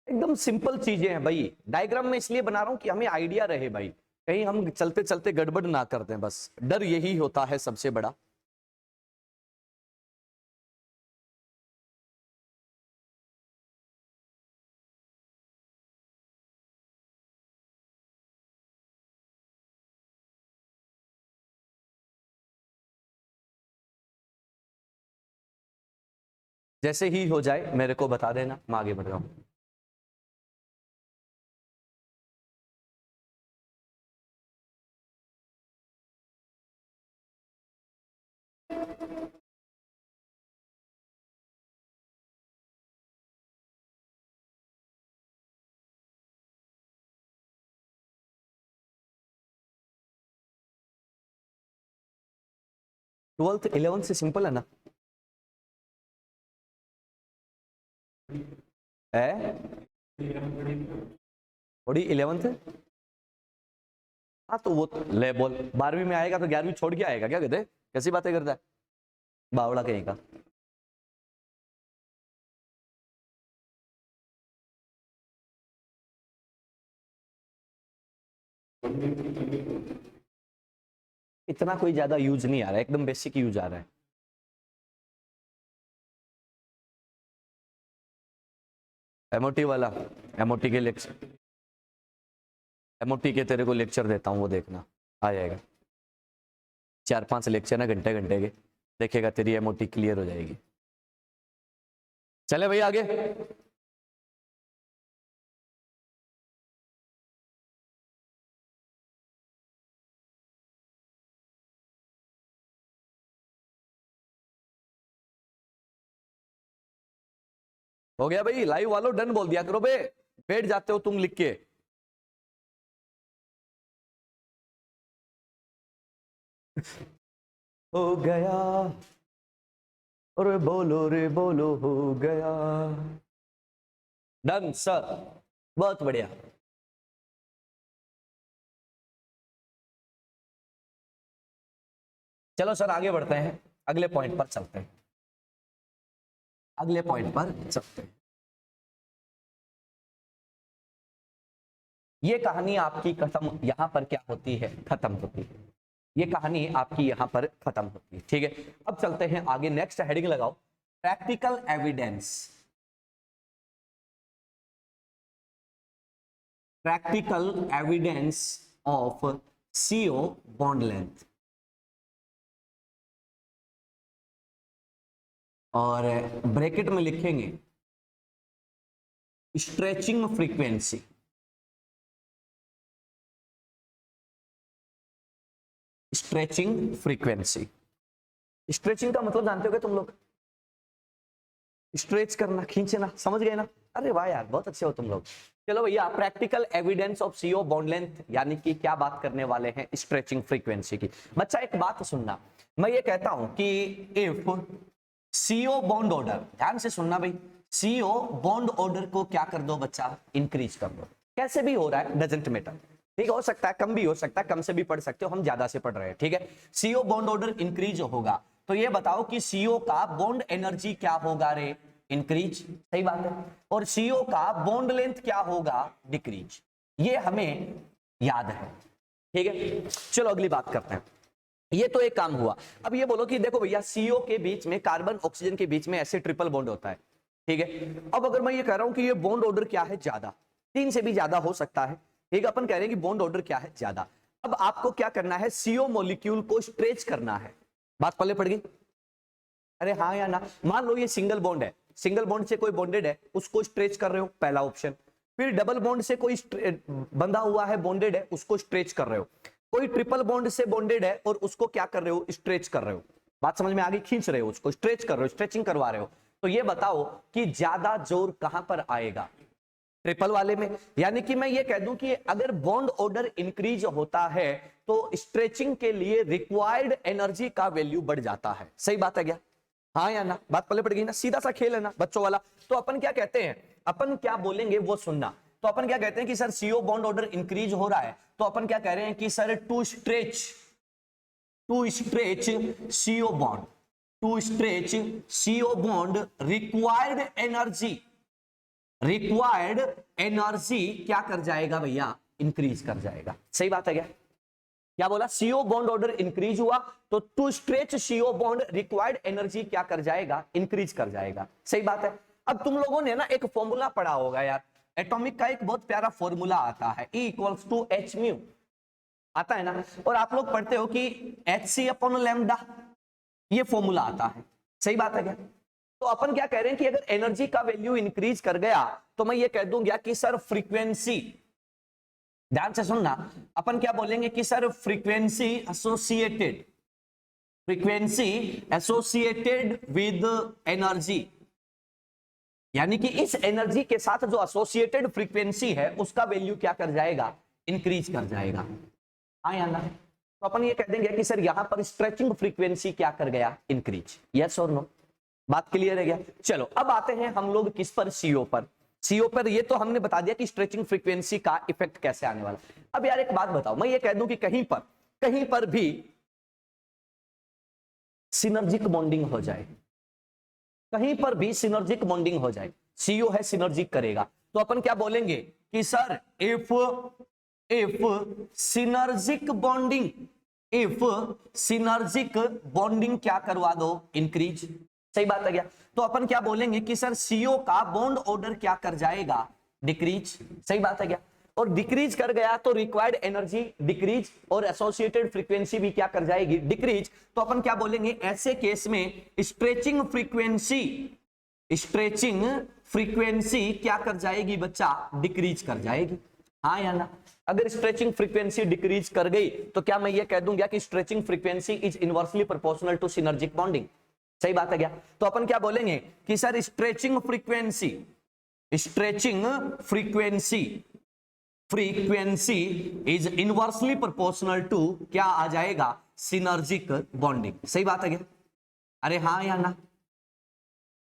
एकदम सिंपल चीजें हैं भाई। डायग्राम में इसलिए बना रहा हूं कि हमें आइडिया रहे भाई, कहीं हम चलते चलते गड़बड़ ना कर दें, बस डर यही होता है सबसे बड़ा। जैसे ही हो जाए मेरे को बता देना, मैं आगे बढ़ रहा हूं। ट्वेल्थ 11th से सिंपल है ना, है थोड़ी 11th। हाँ तो वो ले बोल, 12वीं में आएगा तो 11वीं छोड़ के आएगा क्या, कहते कैसी बातें करता है बावड़ा कहीं का। इतना कोई ज्यादा यूज नहीं आ रहा है, एकदम बेसिक यूज आ रहा है। एमओटी वाला, एमओटी के लेक्चर, एमओटी के तेरे को लेक्चर देता हूँ, वो देखना आ जाएगा। 4-5 लेक्चर ना, घंटे घंटे के, देखेगा तेरी एमओटी क्लियर हो जाएगी। चले भाई आगे। हो गया भाई, लाइव वालों डन बोल दिया करो बे, बैठ जाते हो तुम लिख के। हो गया, और बोलो रे बोलो, हो गया। डन सर, बहुत बढ़िया। चलो सर आगे बढ़ते हैं, अगले पॉइंट पर चलते हैं, अगले पॉइंट पर चलते हैं। ये कहानी आपकी खत्म, यहां पर क्या होती है, खत्म होती है। ये कहानी आपकी यहां पर खत्म होती है। ठीक है, अब चलते हैं आगे, नेक्स्ट हेडिंग लगाओ, practical evidence. Practical evidence of CO bond length. और ब्रैकेट में लिखेंगे stretching frequency. Stretching frequency, stretching का मतलब जानते हो क्या तुम लोग? स्ट्रेच करना, खींचना, समझ गए ना? अरे वाह यार, बहुत अच्छे हो तुम लोग। चलो भैया, practical evidence of CO bond length, यानी कि क्या बात करने वाले हैं, स्ट्रेचिंग फ्रीक्वेंसी की। बच्चा एक बात सुनना, मैं ये कहता हूं कि इफ CO बॉन्ड ऑर्डर, ध्यान से सुनना भाई, CO बॉन्ड ऑर्डर को क्या कर दो बच्चा, इंक्रीज कर दो। कैसे भी हो रहा है, डजंट मैटर, ठीक है, हो सकता है कम भी हो सकता है, कम से भी पढ़ सकते हो, हम ज्यादा से पढ़ रहे हैं। ठीक है, CO बॉन्ड ऑर्डर इंक्रीज होगा, तो ये बताओ कि CO का बॉन्ड एनर्जी क्या होगा रे, इंक्रीज, सही बात है। और CO का बॉन्ड लेंथ क्या होगा, डिक्रीज। ये हमें याद है। ठीक है, चलो अगली बात करते हैं। ये तो एक काम हुआ। अब ये बोलो कि देखो भैया, CO के बीच में, कार्बन ऑक्सीजन के बीच में ऐसे ट्रिपल बॉन्ड होता है। ठीक है, अब अगर मैं ये कह रहा हूं कि ये बॉन्ड ऑर्डर क्या है, ज्यादा, 3 से भी ज्यादा हो सकता है। ठीक है, अपन कह रहे हैं कि बॉन्ड ऑर्डर क्या है, ज्यादा। अब आपको क्या करना है, CO मॉलिक्यूल को स्ट्रेच करना है। बात पल्ले पड़ गई? अरे हाँ या ना? मान लो ये सिंगल बॉन्ड है, सिंगल बॉन्ड से कोई बॉन्डेड है, उसको स्ट्रेच कर रहे हो, पहला ऑप्शन। फिर डबल बॉन्ड से कोई बंधा हुआ है, बॉन्डेड है, उसको स्ट्रेच कर रहे हो। कोई ट्रिपल बॉन्ड से बॉन्डेड है और उसको क्या कर रहे हो, स्ट्रेच कर रहे हो। बात समझ में आ गई? खींच रहे हो उसको, स्ट्रेच कर रहे हो, स्ट्रेचिंग करवा रहे हो। तो ये बताओ कि ज्यादा जोर कहां पर आएगा, ट्रिपल वाले में। यानी कि मैं ये कह दूं कि अगर बॉन्ड ऑर्डर इंक्रीज होता है तो स्ट्रेचिंग के लिए रिक्वायर्ड एनर्जी का वैल्यू बढ़ जाता है। सही बात है क्या? हाँ या ना? बात पल्ले पड़ गई ना? सीधा सा खेल है ना बच्चों वाला। तो अपन क्या कहते हैं, अपन क्या बोलेंगे वो सुनना। तो अपन क्या कहते हैं कि sir CO bond order increase हो रहा है, तो अपन क्या कह रहे हैं कि sir to stretch CO bond, to stretch CO bond required energy क्या कर जाएगा भैया, इंक्रीज कर जाएगा। सही बात है क्या? क्या बोला? CO बॉन्ड ऑर्डर इंक्रीज हुआ तो to stretch CO bond required energy क्या कर जाएगा, इंक्रीज कर जाएगा। सही बात है। अब तुम लोगों ने ना एक फॉर्मूला पढ़ा होगा यार, एटॉमिक का एक बहुत प्यारा फॉर्मूला आता है, E=h/μ, आता है ना? और आप लोग पढ़ते हो कि hc/λ, ये फॉर्मूला आता है। सही बात है क्या? तो अपन क्या कह रहे हैं कि अगर एनर्जी का वैल्यू इंक्रीज कर गया तो मैं ये कह दूंगा कि सर फ्रीक्वेंसी, ध्यान से सुनना, अपन क्या बोलेंगे कि sir frequency associated with energy, यानी कि इस एनर्जी के साथ जो एसोसिएटेड फ्रीक्वेंसी है उसका वैल्यू क्या कर जाएगा, इंक्रीज कर जाएगा। हाँ या ना? तो अपन ये कह देंगे कि सर यहां पर स्ट्रेचिंग फ्रीक्वेंसी क्या कर गया, इंक्रीज। यस और नो? बात क्लियर है क्या? चलो अब आते हैं हम लोग किस पर, CO पर। CO पर ये तो हमने बता दिया कि स्ट्रेचिंग फ्रीक्वेंसी का इफेक्ट कैसे आने वाला। अब यार एक बात बताओ, मैं ये कह दूं कि कहीं पर भी सिनर्जिक बॉन्डिंग हो जाए, कहीं पर भी सिनर्जिक बॉन्डिंग हो जाए, CO है सिनर्जिक करेगा, तो अपन क्या बोलेंगे कि सर इफ सिनर्जिक बॉन्डिंग क्या करवा दो, इंक्रीज। सही बात है क्या? तो अपन क्या बोलेंगे कि सर CO का बॉन्ड ऑर्डर क्या कर जाएगा, डिक्रीज। सही बात है क्या? और डिक्रीज कर गया तो रिक्वायर्ड एनर्जी डिक्रीज और एसोसिएटेड फ्रीक्वेंसी भी क्या कर जाएगी, डिक्रीज। तो अपन क्या बोलेंगे, ऐसे केस में स्ट्रेचिंग फ्रीक्वेंसी क्या कर जाएगी बच्चा, डिक्रीज कर जाएगी। हाँ या ना? अगर स्ट्रेचिंग फ्रीक्वेंसी डिक्रीज कर गई तो क्या मैं ये कह दूंगा कि stretching frequency is inversely proportional to synergic bonding. सही बात है क्या? तो अपन क्या बोलेंगे कि sir stretching frequency is inversely proportional to क्या आ जाएगा, सिनर्जिक बॉन्डिंग। सही बात है क्या? अरे हाँ या ना?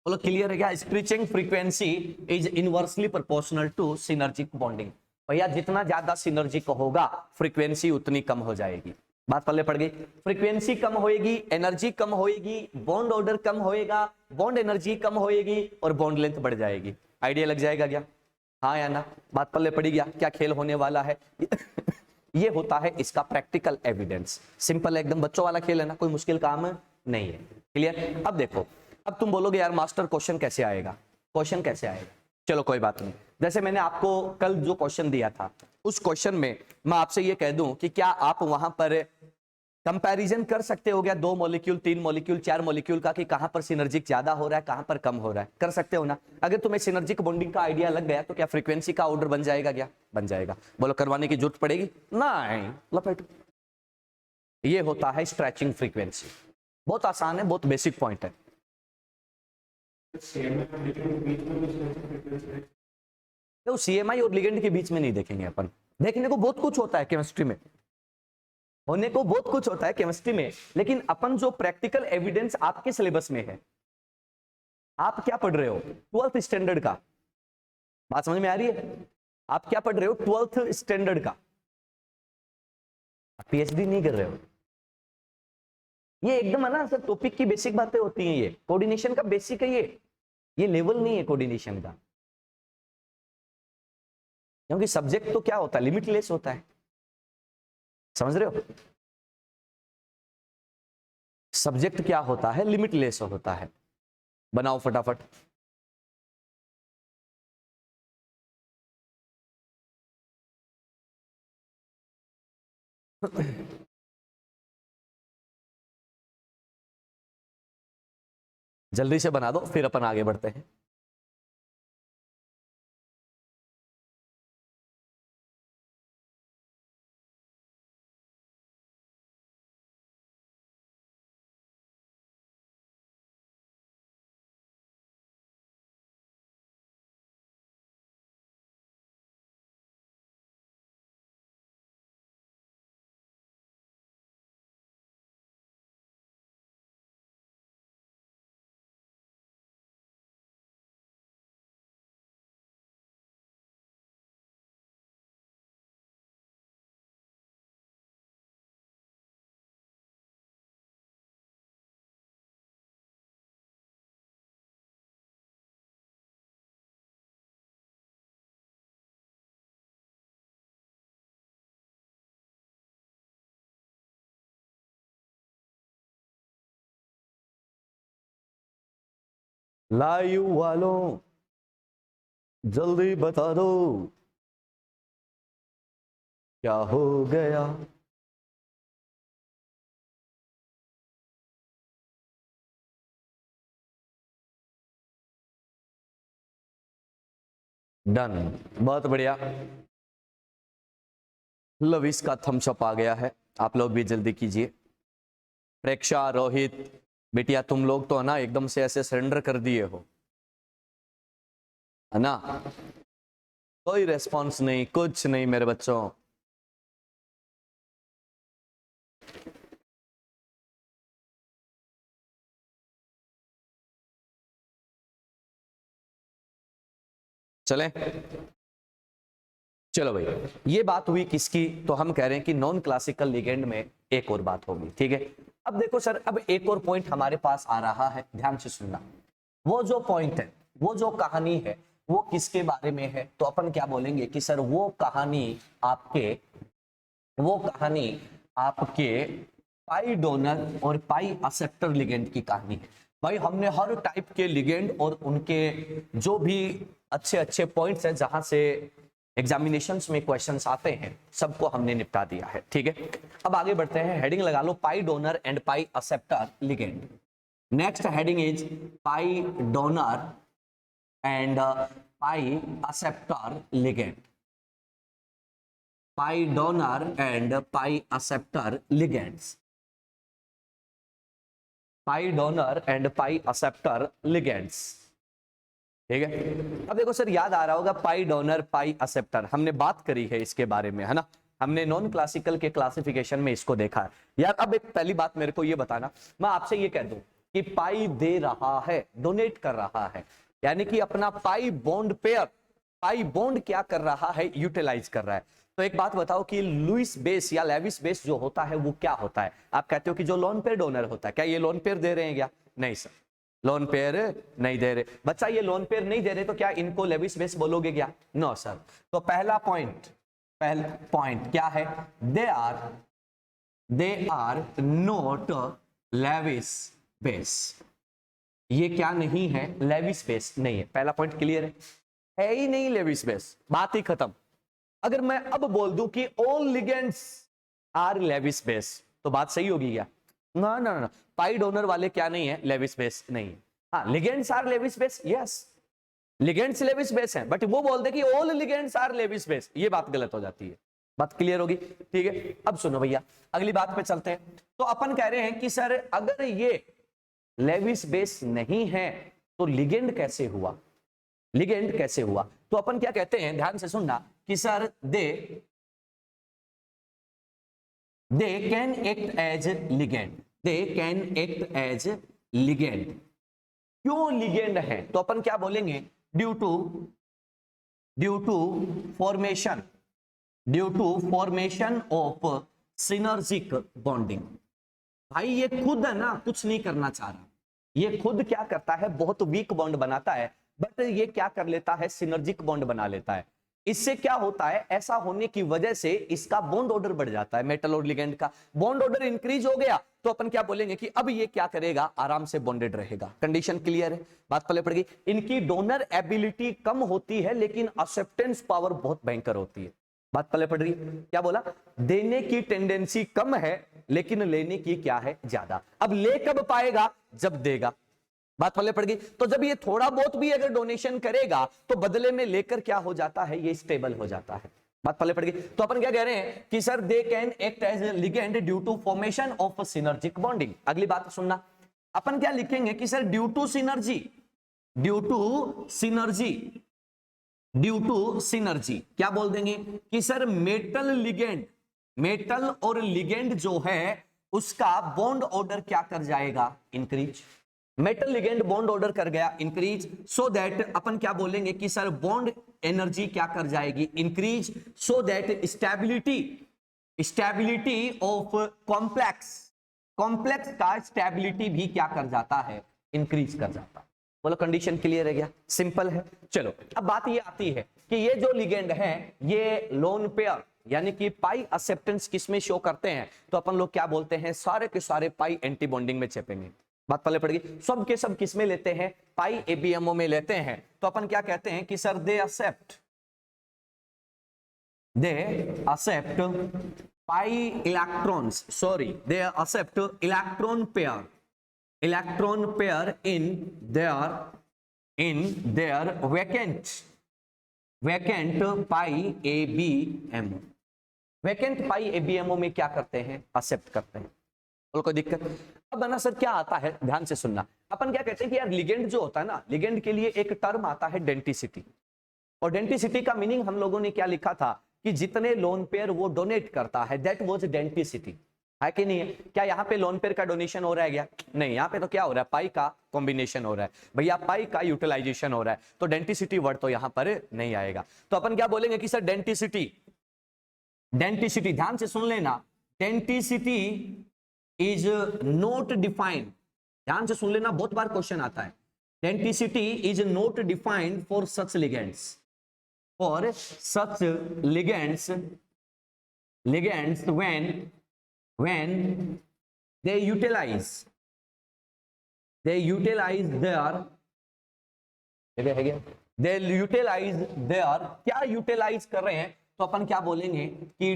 बोलो क्लियर है क्या? Stretching frequency is inversely proportional to synergic bonding. भैया जितना ज्यादा सिनर्जिक होगा फ्रीक्वेंसी उतनी कम हो जाएगी। बात पल्ले पड़ गई? फ्रीक्वेंसी कम होएगी, एनर्जी कम होएगी, बॉन्ड ऑर्डर कम होएगा, बॉन्ड एनर्जी कम होएगी और बॉन्ड लेंथ बढ़ जाएगी। आइडिया लग जाएगा क्या? हाँ या ना, बात पल्ले पड़ी गया, क्या खेल होने वाला है। ये होता है इसका प्रैक्टिकल एविडेंस। सिंपल है एकदम, बच्चों वाला खेल है ना, कोई मुश्किल काम नहीं है। क्लियर। अब देखो, अब तुम बोलोगे यार मास्टर क्वेश्चन कैसे आएगा, क्वेश्चन कैसे आएगा। चलो कोई बात नहीं, जैसे मैंने आपको कल जो क्वेश्चन दिया था उस क्वेश्चन में मैं आपसे ये कह दूं कि क्या आप वहां पर कंपैरिजन कर सकते हो क्या, 2 मॉलिक्यूल 3 मॉलिक्यूल 4 मॉलिक्यूल का, कि कहां पर सिनर्जिक ज्यादा हो रहा है कहां पर कम हो रहा है, कर सकते हो ना। अगर तुम्हें सिनर्जिक बॉन्डिंग का आइडिया लग गया तो क्या फ्रीक्वेंसी का ऑर्डर बन जाएगा, क्या बन जाएगा। बोलो करवाने की जरूरत पड़ेगी नहीं, लपेटो। ये होता है स्ट्रेचिंग फ्रीक्वेंसी, बहुत आसान है, बहुत बेसिक पॉइंट है। तो सीएमआई और लिगेंड के बीच में नहीं देखेंगे अपन, देखने को बहुत कुछ होता है केमिस्ट्री में, होने को बहुत कुछ होता है केमिस्ट्री में, लेकिन अपन जो प्रैक्टिकल एविडेंस आपके सिलेबस में है, आप क्या पढ़ रहे हो 12th स्टैंडर्ड का, बात समझ में आ रही है। आप क्या पढ़ रहे हो 12th स्टैंडर्ड का, पीएचडी नहीं कर रहे हो। ये एकदम है ना सर, टॉपिक की बेसिक बातें होती हैं, ये कोऑर्डिनेशन का बेसिक है, ये लेवल नहीं है कोऑर्डिनेशन का, क्योंकि सब्जेक्ट तो क्या होता है, लिमिटलेस होता है, समझ रहे हो। सब्जेक्ट क्या होता है, लिमिटलेस होता है। बनाओ फटाफट। जल्दी से बना दो, फिर अपन आगे बढ़ते हैं। लाइव वालों जल्दी बता दो क्या हो गया। डन, बहुत बढ़िया। लविस का थम्स अप आ गया है, आप लोग भी जल्दी कीजिए। प्रेक्षा, रोहित, बेटिया तुम लोग तो है ना एकदम से ऐसे सरेंडर कर दिए हो, है ना, कोई रेस्पॉन्स नहीं, कुछ नहीं मेरे बच्चों। चलें, चलो भाई, ये बात हुई किसकी, तो हम कह रहे हैं कि नॉन क्लासिकल लिगेंड में एक और बात होगी, ठीक है। अब देखो सर, अब एक और पॉइंट हमारे पास आ रहा है, ध्यान से सुनना। वो जो पॉइंट है, वो जो कहानी है, वो किसके बारे में है, तो अपन क्या बोलेंगे कि सर वो कहानी आपके पाई डोनर और पाई एक्सेप्टर लिगेंड की कहानी है। भाई हमने हर टाइप के लिगेंड और उनके जो भी अच्छे अच्छे पॉइंट्स हैं जहां से एग्जामिनेशंस में क्वेश्चंस आते हैं, सबको हमने निपटा दिया है, ठीक है। अब आगे बढ़ते हैं, हेडिंग लगा लो pi donor and pi acceptor ligand. Next heading is pi donor and pi acceptor ligand. Pi donor and pi acceptor ligands. Pi donor and pi acceptor ligands, ठीक है। अब देखो सर, याद आ रहा होगा पाई डोनर पाई एक्सेप्टर, हमने बात करी है इसके बारे में, है ना, हमने नॉन क्लासिकल के क्लासिफिकेशन में इसको देखा है यार। अब एक पहली बात मेरे को ये बताना, मैं आपसे ये कह दूं कि पाई दे रहा है, डोनेट कर रहा है, यानी कि अपना pi bond pair, pi bond क्या कर रहा है, यूटिलाइज कर रहा है। तो एक बात बताओ कि लुईस बेस या लेविस बेस जो होता है वो क्या होता है। आप कहते हो कि जो लोन पेयर डोनर होता है, क्या ये लोन पेयर दे रहे हैं क्या, नहीं सर, लोन पेयर नहीं दे रहे। बच्चा ये लोन पेयर नहीं दे रहे तो क्या इनको लेविस बेस बोलोगे क्या? No sir. तो पहला पॉइंट क्या है? They are not Lewis base. ये क्या नहीं है? लेविस बेस नहीं है। पहला पॉइंट क्लियर है ही नहीं लेविस बेस, बात ही खत्म। अगर मैं अब बोल दूं कि all ligands are Lewis base तो बात सही होगी क्या? ना ना ना, पाई डोनर वाले क्या नहीं है? लेविस बेस नहीं है। हाँ, ligands are Lewis base, yes ligands Lewis base है, बट वो बोलते कि all ligands are Lewis base, ये बात गलत हो जाती है। बात क्लियर होगी? ठीक है, अब सुनो भैया अगली बात पे चलते हैं। तो अपन कह रहे हैं कि सर अगर ये लेविस बेस नहीं है तो लिगेंड कैसे हुआ? लिगेंड कैसे हुआ? तो अपन क्या कहते हैं, ध्यान से सुनना, कि sir they can act as ligand. They can act as ligand. क्यों लिगेंड है? तो अपन क्या बोलेंगे? Due to formation of synergic bonding. भाई ये खुद है ना, कुछ नहीं करना चाह रहा, ये खुद क्या करता है? बहुत वीक बॉन्ड बनाता है, बट ये क्या कर लेता है? सिनर्जिक बॉन्ड बना लेता है। इससे क्या होता है? ऐसा होने की वजह से इसका बॉन्ड ऑर्डर बढ़ जाता है। मेटल और लिगेंड का बॉन्ड ऑर्डर इंक्रीज हो गया तो अपन क्या बोलेंगे कि अब ये क्या करेगा? आराम से बॉन्डेड रहेगा। कंडीशन क्लियर है? बात पहले पड़ गई। इनकी डोनर एबिलिटी कम होती है लेकिन एक्सेप्टेंस पावर बहुत भयंकर होती है। बात पहले पड़ रही है? क्या बोला? देने की टेंडेंसी कम है लेकिन लेने की क्या है? ज्यादा। अब ले कब पाएगा? जब देगा। बात पल्ले पड़ गई। तो जब ये थोड़ा बहुत भी अगर डोनेशन करेगा तो बदले में लेकर क्या हो जाता है? ये स्टेबल हो जाता है। बात पल्ले पड़ गई। तो अपन क्या कह रहे हैं कि sir they can act as a ligand due to formation of synergic bonding. अगली बात सुनना, अपन क्या लिखेंगे कि सर ड्यू टू सिनर्जी क्या बोल देंगे कि सर मेटल और लिगेंड जो है उसका बॉन्ड ऑर्डर क्या कर जाएगा? Increase. Metal ligand bond order कर गया इंक्रीज, सो दैट अपन क्या बोलेंगे कि सर बॉन्ड एनर्जी क्या कर जाएगी? Increase, so that stability of complex का स्टेबिलिटी भी क्या कर जाता है? इंक्रीज कर जाता है। बोलो कंडीशन क्लियर है क्या? सिंपल है। चलो अब बात ये आती है कि ये जो लिगेंड है ये लोन पेयर यानी कि पाई एक्सेप्टेंस किसमें शो करते हैं? तो अपन लोग क्या बोलते हैं? सारे के सारे पाई एंटी बॉन्डिंग में चेपेंगे। बात पहले पड़ गई। सब के सब किस में लेते हैं? पाई एबीएमओ में लेते हैं। तो अपन क्या कहते हैं कि sir they accept pi electrons, sorry they accept electron pair in their vacant pi ABMO. Vacant pi ABMO में क्या करते हैं? एक्सेप्ट करते हैं। कोई दिक्कत? अब ना सर क्या आता है, ध्यान से सुनना। अपन क्या कहते हैं कि यार लिगेंड जो होता है ना, लिगेंड के लिए एक टर्म आता है डेंटिसिटी। और डेंटिसिटी का मीनिंग हम लोगों ने क्या लिखा था कि जितने लोन पेयर वो डोनेट करता है, दैट वाज डेंटिसिटी, है कि नहीं है? क्या यहाँ पे लोन पेयर का डोनेशन हो रहा है क्या? नहीं, यहाँ पे तो क्या हो रहा है? पाई का कॉम्बिनेशन हो रहा है भैया, पाई का यूटिलाइजेशन हो रहा है। तो डेंटिसिटी वर्ड तो यहाँ पर नहीं आएगा। तो अपन क्या बोलेंगे कि सर डेंटिसिटी, ध्यान से सुन लेना, डेंटिसिटी इज नॉट डिफाइंड। ध्यान से सुन लेना, बहुत बार क्वेश्चन आता है। Denticity is not defined for such ligands when they utilize their क्या यूटिलाइज कर रहे हैं? तो अपन क्या बोलेंगे कि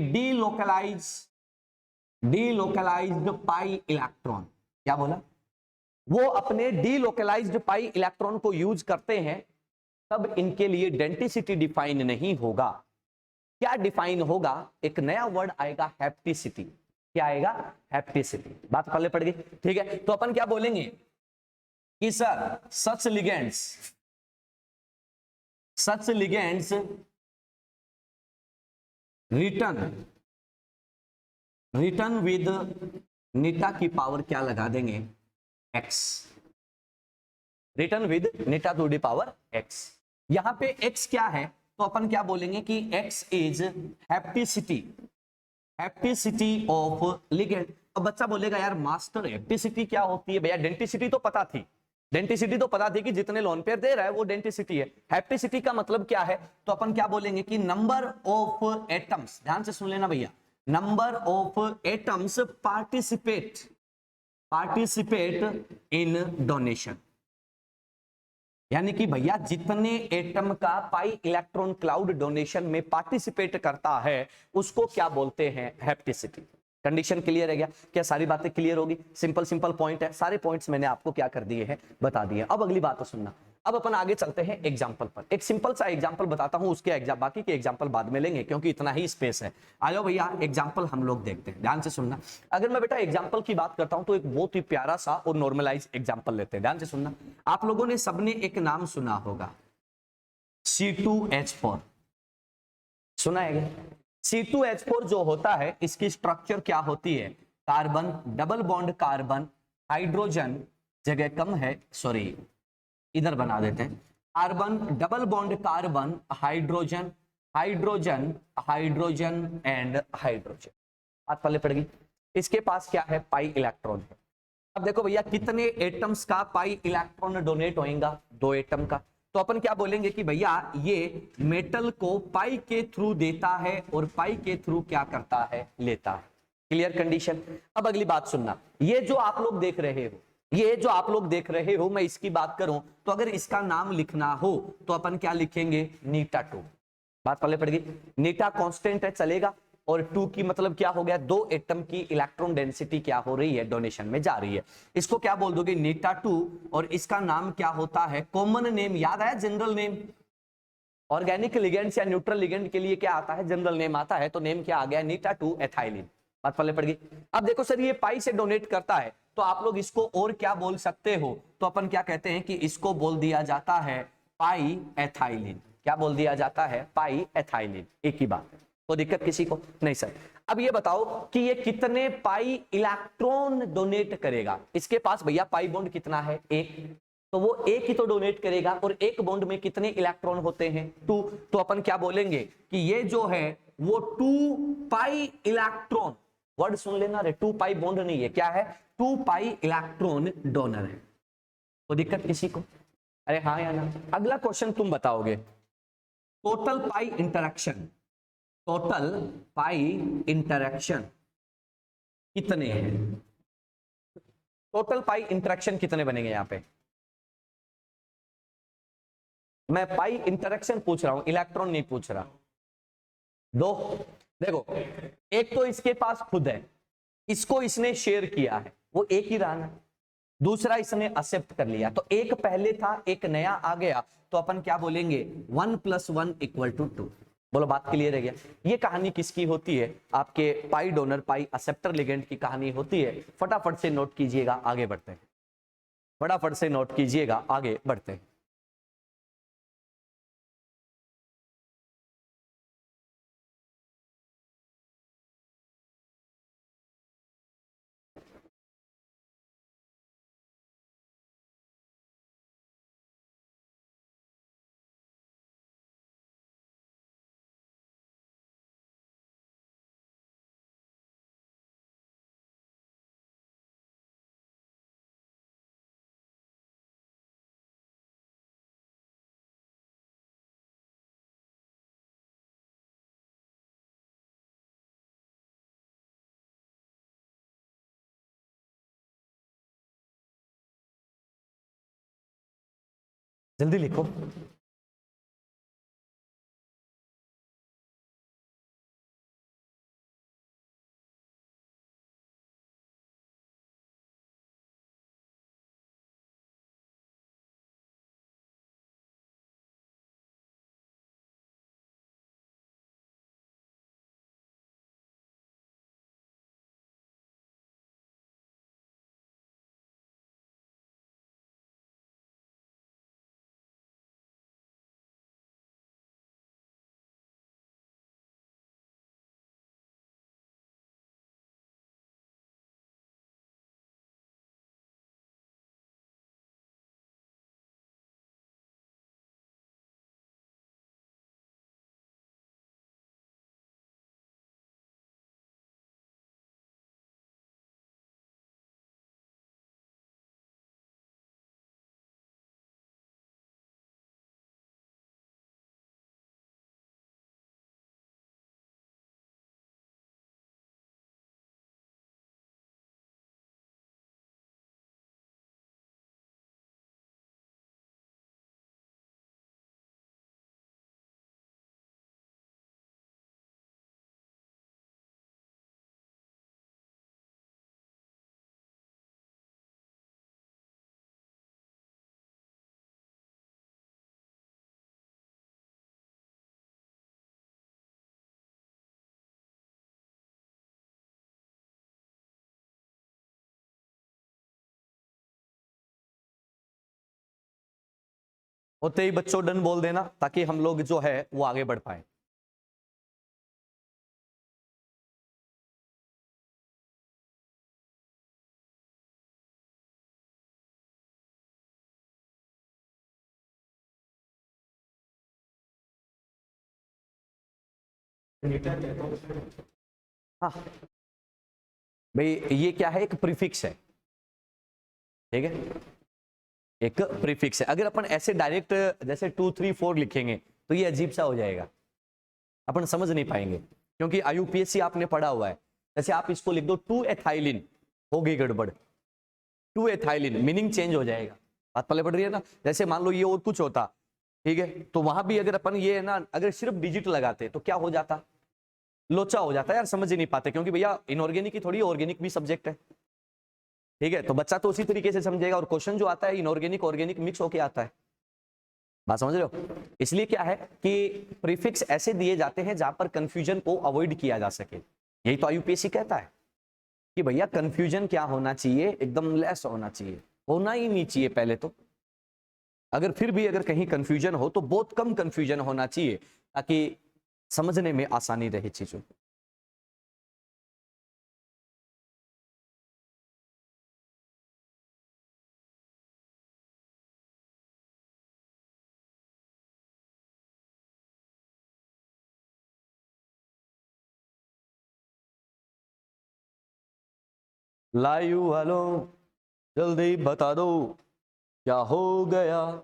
डीलोकलाइज्ड पाई इलेक्ट्रॉन। क्या बोला? वो अपने डीलोकलाइज्ड पाई इलेक्ट्रॉन को यूज करते हैं, तब इनके लिए डेंटिसिटी डिफाइन नहीं होगा। क्या डिफाइन होगा? एक नया वर्ड आएगा, हेप्टिसिटी। क्या आएगा? हेप्टिसिटी। बात पहले पड़ गई, ठीक है? तो अपन क्या बोलेंगे कि sir such ligands return with eta की पावर क्या लगा देंगे? x। Return with eta to the power x। यहां पे x क्या है? तो अपन क्या बोलेंगे कि x इज हेप्टिसिटी ऑफ लिगेंड। अब बच्चा बोलेगा यार मास्टर हेप्टिसिटी क्या होती है? भैया डेंटिसिटी तो पता थी, डेंसिटी तो पता थी कि जितने लोन पेयर दे रहा है वो डेंसिटी है। हैप्टिसिटी का मतलब क्या है, तो अपन क्या बोलेंगे कि नंबर ऑफ एटम्स, ध्यान से सुन लेना भैया, number of atoms participate in donation. यानी कि भैया जितने एटम का पाई इलेक्ट्रॉन क्लाउड डोनेशन में पार्टिसिपेट करता है उसको क्या बोलते हैं, हैप्टिसिटी। कंडीशन क्लियर है क्या, क्या सारी बातें क्लियर होगी? सिंपल सिंपल पॉइंट है, सारे पॉइंट्स मैंने आपको क्या कर दिए हैं, बता दिए। अब अगली बात तो सुनना, अब अपन आगे चलते हैं एग्जाम्पल पर। एक सिंपल सा एग्जाम्पल बताता हूं, उसके बाकी के एग्जाम्पल बाद में लेंगे क्योंकि इतना ही स्पेस है। आ जाओ भैया एग्जाम्पल हम लोग देखते हैं, ध्यान से सुनना। अगर मैं बेटा एग्जाम्पल की बात करता हूं तो एक बहुत ही प्यारा सा और नॉर्मलाइज एग्जाम्पल लेते हैं, ध्यान से सुनना। आप लोगों ने सबने एक नाम सुना होगा, C2H4, सुना है क्या? C2H4 जो होता है इसकी स्ट्रक्चर क्या होती है, carbon double bond carbon, hydrogen जगह कम है, सॉरी इधर बना देते हैं, carbon double bond carbon, hydrogen hydrogen hydrogen and hydrogen. बात पहले पड़ेगी, इसके पास क्या है, पाई इलेक्ट्रॉन है। अब देखो भैया कितने एटम्स का पाई इलेक्ट्रॉन डोनेट होएगा, 2 एटम का। तो अपन क्या बोलेंगे कि भैया ये मेटल को पाई के थ्रू देता है और पाई के थ्रू क्या करता है, लेता है। Clear condition. अब अगली बात सुनना, ये जो आप लोग देख रहे हो, ये जो आप लोग देख रहे हो, मैं इसकी बात करूं तो अगर इसका नाम लिखना हो तो अपन क्या लिखेंगे, नीटा 2। बात पहले पड़ गई, नीटा कांस्टेंट है चलेगा, और 2 की मतलब क्या हो गया, 2 एटम की इलेक्ट्रॉन डेंसिटी क्या हो रही है, डोनेशन में जा रही है। इसको क्या बोल दोगे, नीटा 2, और इसका नाम क्या होता है, कॉमन नेम याद आया, जनरल नेम। ऑर्गेनिक लिगेंड्स या न्यूट्रल लिगेंड के लिए क्या आता है, जनरल नेम आता है, तो नेम क्या आ गया, नीटा 2 एथाइलिन। बात पहले पड़ गई। अब देखो सर ये पाई से डोनेट करता है तो आप लोग इसको और क्या बोल सकते हो, तो अपन क्या कहते हैं कि इसको बोल दिया जाता है पाई एथाइलिन। क्या बोल दिया जाता है, पाई एथाइलिन। एक ही बात है, तो दिक्कत किसी को नहीं सर। अब ये बताओ कि ये कितने पाई इलेक्ट्रॉन डोनेट करेगा, इसके पास भैया पाई बॉन्ड कितना है, 1, तो वो एक ही तो डोनेट करेगा, और एक बॉन्ड में कितने इलेक्ट्रॉन होते हैं, 2। तो अपन क्या बोलेंगे कि ये जो है वो 2 पाई इलेक्ट्रॉन, वर्ड सुन लेना रे, 2 पाई बॉन्ड नहीं है, क्या है, 2 पाई इलेक्ट्रॉन डोनर है। तो दिक्कत किसी को, अरे हाँ या ना। अगला क्वेश्चन तुम बताओगे, total pi interaction, total pi interaction कितने हैं, टोटल पाई इंटरेक्शन कितने बनेंगे यहां पे, मैं पाई इंटरेक्शन पूछ रहा हूं, इलेक्ट्रॉन नहीं पूछ रहा। 2, देखो एक तो इसके पास खुद है, इसको इसने शेयर किया है, वो एक ही रहा ना। दूसरा इसने एक्सेप्ट कर लिया, तो एक पहले था एक नया आ गया, तो अपन क्या बोलेंगे, 1 + 1 = 2। बोलो बात क्लियर है क्या? ये कहानी किसकी होती है, आपके पाई डोनर पाई एक्सेप्टर लिगेंड की कहानी होती है। फटाफट से नोट कीजिएगा, आगे बढ़ते हैं, फटाफट से नोट कीजिएगा, आगे बढ़ते हैं। जल्दी लिखो। होते ही बच्चों डन बोल देना, ताकि हम लोग जो है वो आगे बढ़ पाए। हाँ भाई, ये क्या है, एक प्रीफिक्स है, ठीक है, एक प्रीफिक्स है। अगर अपन ऐसे डायरेक्ट जैसे 2 3 4 लिखेंगे तो ये अजीब सा हो जाएगा, अपन समझ नहीं पाएंगे, क्योंकि आईयूपीएससी आपने पढ़ा हुआ है। जैसे आप इसको लिख दो 2 एथाइलिन, हो गई गड़बड़, 2 एथाइलिन, मीनिंग चेंज हो जाएगा। बात पहले पड़ रही है ना। जैसे मान लो ये और कुछ होता, ठीक है, तो वहां भी अगर अपन ये है ना, अगर सिर्फ डिजिट लगाते तो क्या हो जाता, लोचा हो जाता है यार, समझ ही नहीं पाते, क्योंकि भैया इनऑर्गेनिक ही थोड़ी, ऑर्गेनिक भी सब्जेक्ट है, ठीक है। तो बच्चा तो उसी तरीके से समझेगा, और क्वेश्चन जो आता है इनऑर्गेनिक ऑर्गेनिक मिक्स होके आता है। बात समझ रहे हो। इसलिए क्या है कि प्रीफिक्स ऐसे दिए जाते हैं जहां पर कंफ्यूजन को अवॉइड किया जा सके। यही तो आईयूपीएससी कहता है कि भैया कंफ्यूजन क्या होना चाहिए, एकदम लेस होना चाहिए, होना ही नहीं चाहिए पहले तो। अगर फिर भी अगर कहीं कंफ्यूजन हो तो बहुत कम कंफ्यूजन होना चाहिए, ताकि समझने में आसानी रहे चीजों। लायू वालों जल्दी बता दो क्या हो गया।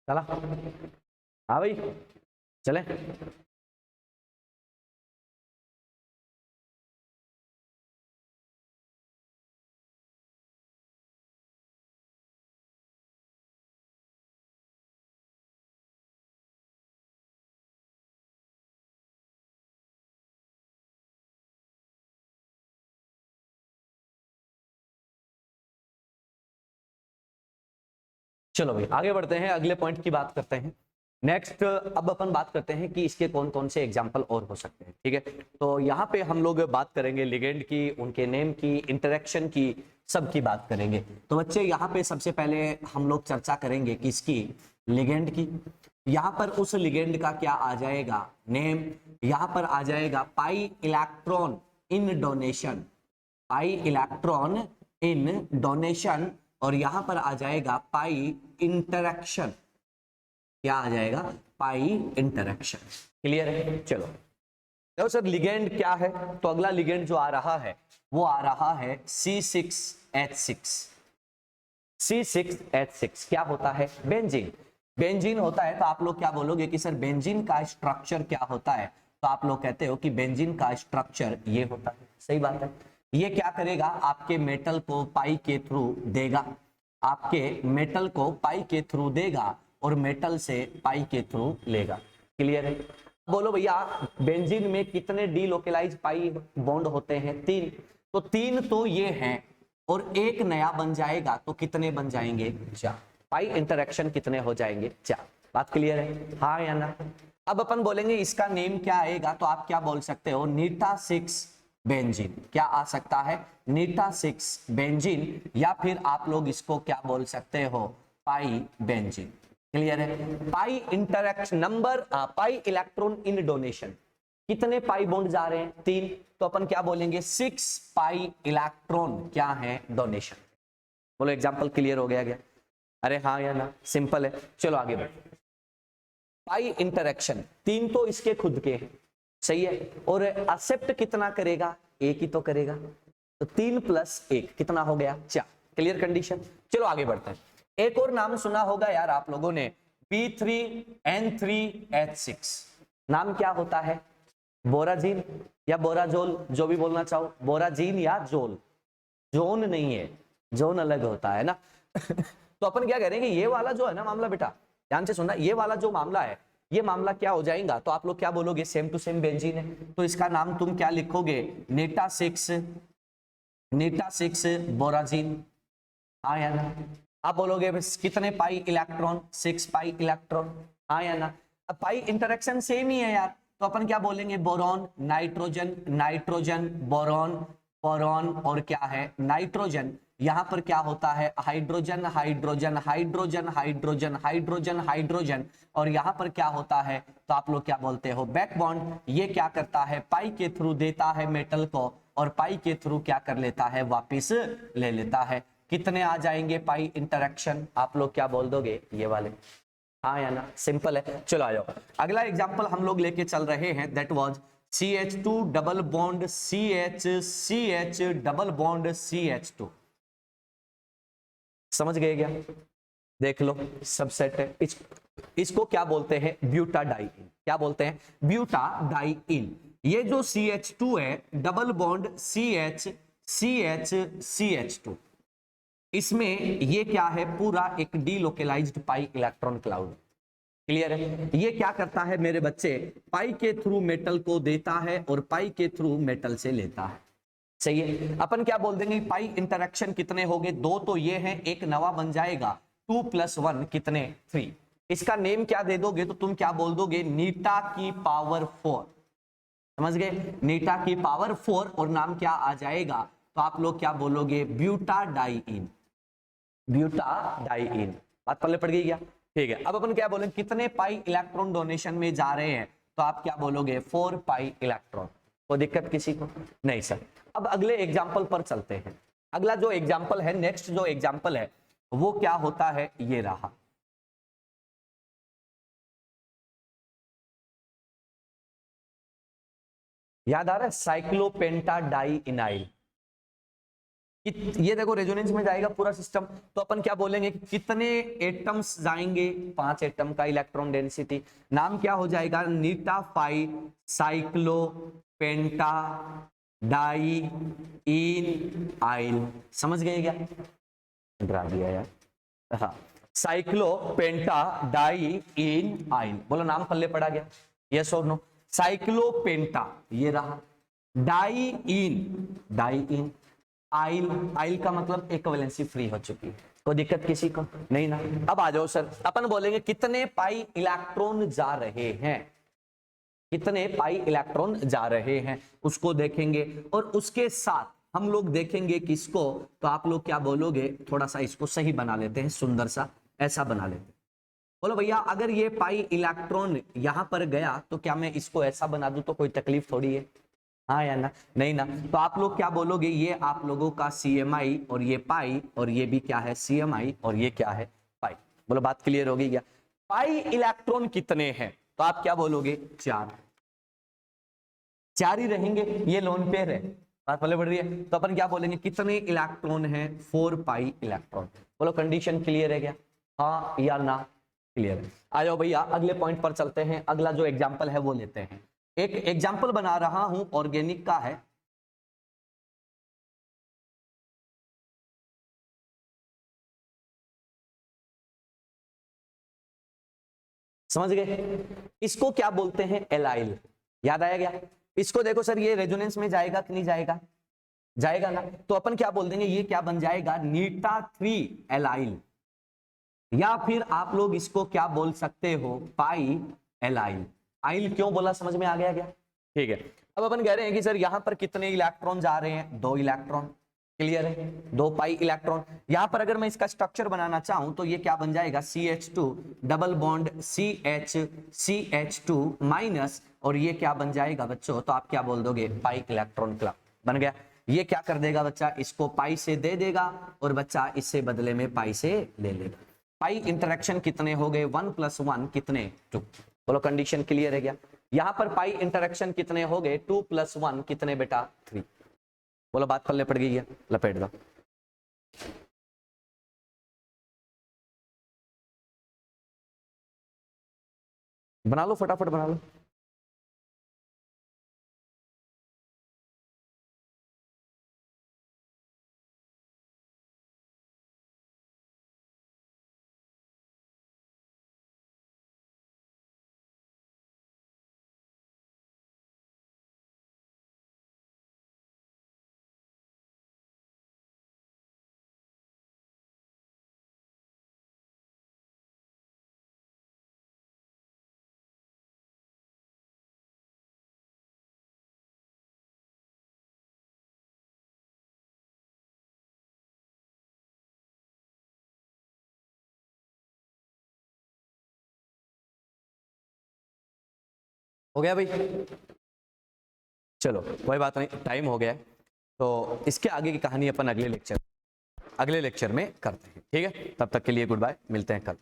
चला, हाँ भाई, चले। चलो भाई आगे बढ़ते हैं, अगले पॉइंट की बात करते हैं। नेक्स्ट अब अपन बात करते हैं कि इसके कौन कौन से एग्जाम्पल और हो सकते हैं, ठीक है। तो यहाँ पे हम लोग बात करेंगे लिगेंड की, उनके नेम की, इंटरेक्शन की, सब की बात करेंगे। तो बच्चे यहाँ पे सबसे पहले हम लोग चर्चा करेंगे किसकी, लिगेंड की। यहाँ पर उस लिगेंड का क्या आ जाएगा, नेम। यहाँ पर आ जाएगा pi electron in donation, pi electron in donation, और यहां पर आ जाएगा पाई इंटरेक्शन। क्या आ जाएगा, पाई इंटरेक्शन। क्लियर है। चलो तो सर लिगेंड क्या है, तो अगला लिगेंड जो आ रहा है वो आ रहा है C6H6। C6H6 क्या होता है, बेंजीन। बेंजीन होता है तो आप लोग क्या बोलोगे कि सर बेंजीन का स्ट्रक्चर क्या होता है, तो आप लोग कहते हो कि बेंजीन का स्ट्रक्चर ये होता है। सही बात है। ये क्या करेगा, आपके मेटल को पाई के थ्रू देगा, आपके मेटल को पाई के थ्रू देगा, और मेटल से पाई के थ्रू लेगा। क्लियर है। बोलो भैया बेंजीन में कितने डीलोकेलाइज पाई बॉन्ड होते हैं, 3। तो 3 तो ये हैं, और एक नया बन जाएगा तो कितने बन जाएंगे, 4। पाई इंटरेक्शन कितने हो जाएंगे, 4। बात क्लियर है, हाँ या ना। अब अपन बोलेंगे इसका नेम क्या आएगा, तो आप क्या बोल सकते हो, नीटा 6 बेंजीन। क्या आ सकता है, नीटा 6 बेंजीन, या फिर आप लोग इसको क्या बोल सकते हो, पाई बेंजीन। क्लियर है। Pi interaction number, pi electron in donation, कितने पाई बॉन्ड जा रहे हैं, 3। तो अपन क्या बोलेंगे, 6 पाई इलेक्ट्रॉन क्या है, डोनेशन। बोलो एग्जांपल क्लियर हो गया क्या, अरे हाँ या ना, सिंपल है। चलो आगे बढ़ो। पाई इंटरेक्शन 3 तो इसके खुद के हैं, सही है, और एक्सेप्ट कितना करेगा, एक ही तो करेगा, तो 3 + 1 कितना हो गया, 4। Clear condition. चलो आगे बढ़ते हैं। एक और नाम सुना होगा यार आप लोगों ने, B3N3H6। नाम क्या होता है, बोराजीन या बोराजोल, जो भी बोलना चाहो, बोराजीन या जोल, जोन नहीं है, जोन अलग होता है ना। तो अपन क्या करेंगे, ये वाला जो है ना मामला, बेटा ध्यान से सुनना, ये वाला जो मामला है, ये मामला क्या हो जाएगा, तो आप लोग क्या बोलोगे, सेम टू सेम बेंजीन है, तो इसका नाम तुम क्या लिखोगे, नेटा 6 बोराजीन। हाँ या ना। आप बोलोगे बस कितने पाई इलेक्ट्रॉन, 6 पाई इलेक्ट्रॉन। हाँ या ना। अब पाई इंटरेक्शन सेम ही है यार, तो अपन क्या बोलेंगे, boron nitrogen, nitrogen boron, boron और क्या है नाइट्रोजन। यहां पर क्या होता है, hydrogen hydrogen hydrogen hydrogen hydrogen hydrogen, और यहां पर क्या होता है, तो आप लोग क्या बोलते हो, बैक बॉन्ड। ये क्या करता है, पाई के थ्रू देता है मेटल को, और पाई के थ्रू क्या कर लेता है, वापिस ले लेता है। कितने आ जाएंगे पाई इंटरेक्शन, आप लोग क्या बोल दोगे, ये वाले। हाँ या ना, सिंपल है। चलो आ जाओ, अगला एग्जांपल हम लोग लेके चल रहे हैं, that was CH2 double bond CH, CH double bond CH2। समझ गए क्या, देख लो सबसेट है। इसको क्या बोलते हैं, ब्यूटाडाइइन। क्या बोलते हैं, ब्यूटाडाइइन। ये जो CH2 है, double bond CH, CH, CH2, इसमें ये क्या है, पूरा एक डीलोकेलाइज्ड पाई इलेक्ट्रॉन क्लाउड। क्लियर है। ये क्या करता है मेरे बच्चे, पाई के थ्रू मेटल को देता है और पाई के थ्रू मेटल से लेता है। सही है। अपन क्या बोल देंगे, पाई इंटरेक्शन कितने हो गए, 2 तो ये है, एक नवा बन जाएगा, 2 + 1 कितने, 3। इसका नेम क्या दे दोगे, तो तुम क्या बोल दोगे, नीटा की पावर 4। समझ गए, नीटा की पावर 4, और नाम क्या आ जाएगा, तो आप लोग क्या बोलोगे, ब्यूटाडाइइन। ब्यूटाडाइइन, बात पल्ले पड़ गई क्या। ठीक है, अब अपन क्या बोलेंगे, कितने पाई इलेक्ट्रॉन डोनेशन में जा रहे हैं, तो आप क्या बोलोगे, 4 पाई इलेक्ट्रॉन। कोई दिक्कत किसी को नहीं सर। अब अगले एग्जाम्पल पर चलते हैं। अगला जो एग्जाम्पल है, नेक्स्ट जो एग्जाम्पल है, वो क्या होता है, ये रहा। याद आ रहा है, साइक्लोपेंटाडाइइनाइल। ये देखो रेजोनेंस में जाएगा पूरा सिस्टम, तो अपन क्या बोलेंगे कि कितने एटम्स जाएंगे, 5 एटम का इलेक्ट्रॉन डेंसिटी। नाम क्या हो जाएगा, नीटाफाई साइक्लो पेंटा डाई इन आइल। समझ गए क्या, डरा दिया यार। हाँ, साइक्लो पेंटा डाई इन आइल, बोलो नाम पल्ले पड़ा गया, यस और नो। साइक्लो पेंटा ये रहा, डाई इन आइल, आइल का मतलब एक वैलेंसी फ्री हो चुकी है। कोई दिक्कत किसी को नहीं ना। अब आ जाओ सर, अपन बोलेंगे कितने पाई इलेक्ट्रॉन जा रहे हैं, कितने पाई इलेक्ट्रॉन जा रहे हैं उसको देखेंगे, और उसके साथ हम लोग देखेंगे किसको, तो आप लोग क्या बोलोगे, थोड़ा सा इसको सही बना लेते हैं, सुंदर सा ऐसा बना लेते हैं। बोलो भैया, अगर ये पाई इलेक्ट्रॉन यहां पर गया, तो क्या मैं इसको ऐसा बना दूं तो कोई तकलीफ थोड़ी है। हाँ या ना, नहीं ना। तो आप लोग क्या बोलोगे, ये आप लोगों का CMI, और ये पाई, और ये भी क्या है, CMI, और ये क्या है, पाई। बोलो बात क्लियर होगी क्या। पाई इलेक्ट्रॉन कितने हैं, तो आप क्या बोलोगे, 4। 4 ही रहेंगे, ये लोन पेयर है, बात पहले बढ़ रही है। तो अपन क्या बोलेंगे, कितने इलेक्ट्रॉन है, 4 पाई इलेक्ट्रॉन। बोलो कंडीशन क्लियर है क्या, हाँ या ना, क्लियर है। आ जाओ भैया, अगले पॉइंट पर चलते हैं। अगला जो एग्जाम्पल है वो लेते हैं। एक एग्जाम्पल बना रहा हूं, ऑर्गेनिक का है। समझ गए, इसको क्या बोलते हैं, एलाइल। याद आया क्या, इसको देखो सर, ये रेजोनेंस में जाएगा कि नहीं जाएगा, जाएगा ना। तो अपन क्या बोल देंगे, ये क्या बन जाएगा, नीटा 3 एलाइल, या फिर आप लोग इसको क्या बोल सकते हो, पाई एलाइल। आइल क्यों बोला, समझ में आ गया क्या। ठीक है, अब अपन कह रहे हैं कि सर यहां पर कितने इलेक्ट्रॉन जा रहे हैं, 2 इलेक्ट्रॉन। क्लियर है, 2 पाई इलेक्ट्रॉन। यहां पर अगर मैं इसका स्ट्रक्चर बनाना चाहूं, तो ये क्या बन जाएगा, CH2 double bond CH, CH2 minus, और ये क्या बन जाएगा बच्चों, तो आप क्या बोल दोगे, पाई इलेक्ट्रॉन क्लब बन गया। ये क्या कर देगा बच्चा, इसको पाई से दे देगा, और बच्चा इससे बदले में पाई से ले लेगा। पाई इंटरेक्शन कितने हो गए, 1 + 1 कितने, 2। बोलो कंडीशन क्लियर है क्या। यहां पर पाई इंटरेक्शन कितने हो गए, 2 + 1 कितने बेटा, 3। बोलो बात पल्ले पड़ गई है, लपेट दो। बना लो फटाफट बना लो। हो गया भाई? चलो कोई बात नहीं, टाइम हो गया है, तो इसके आगे की कहानी अपन अगले लेक्चर में करते हैं, ठीक है? तब तक के लिए गुड बाय, मिलते हैं कल।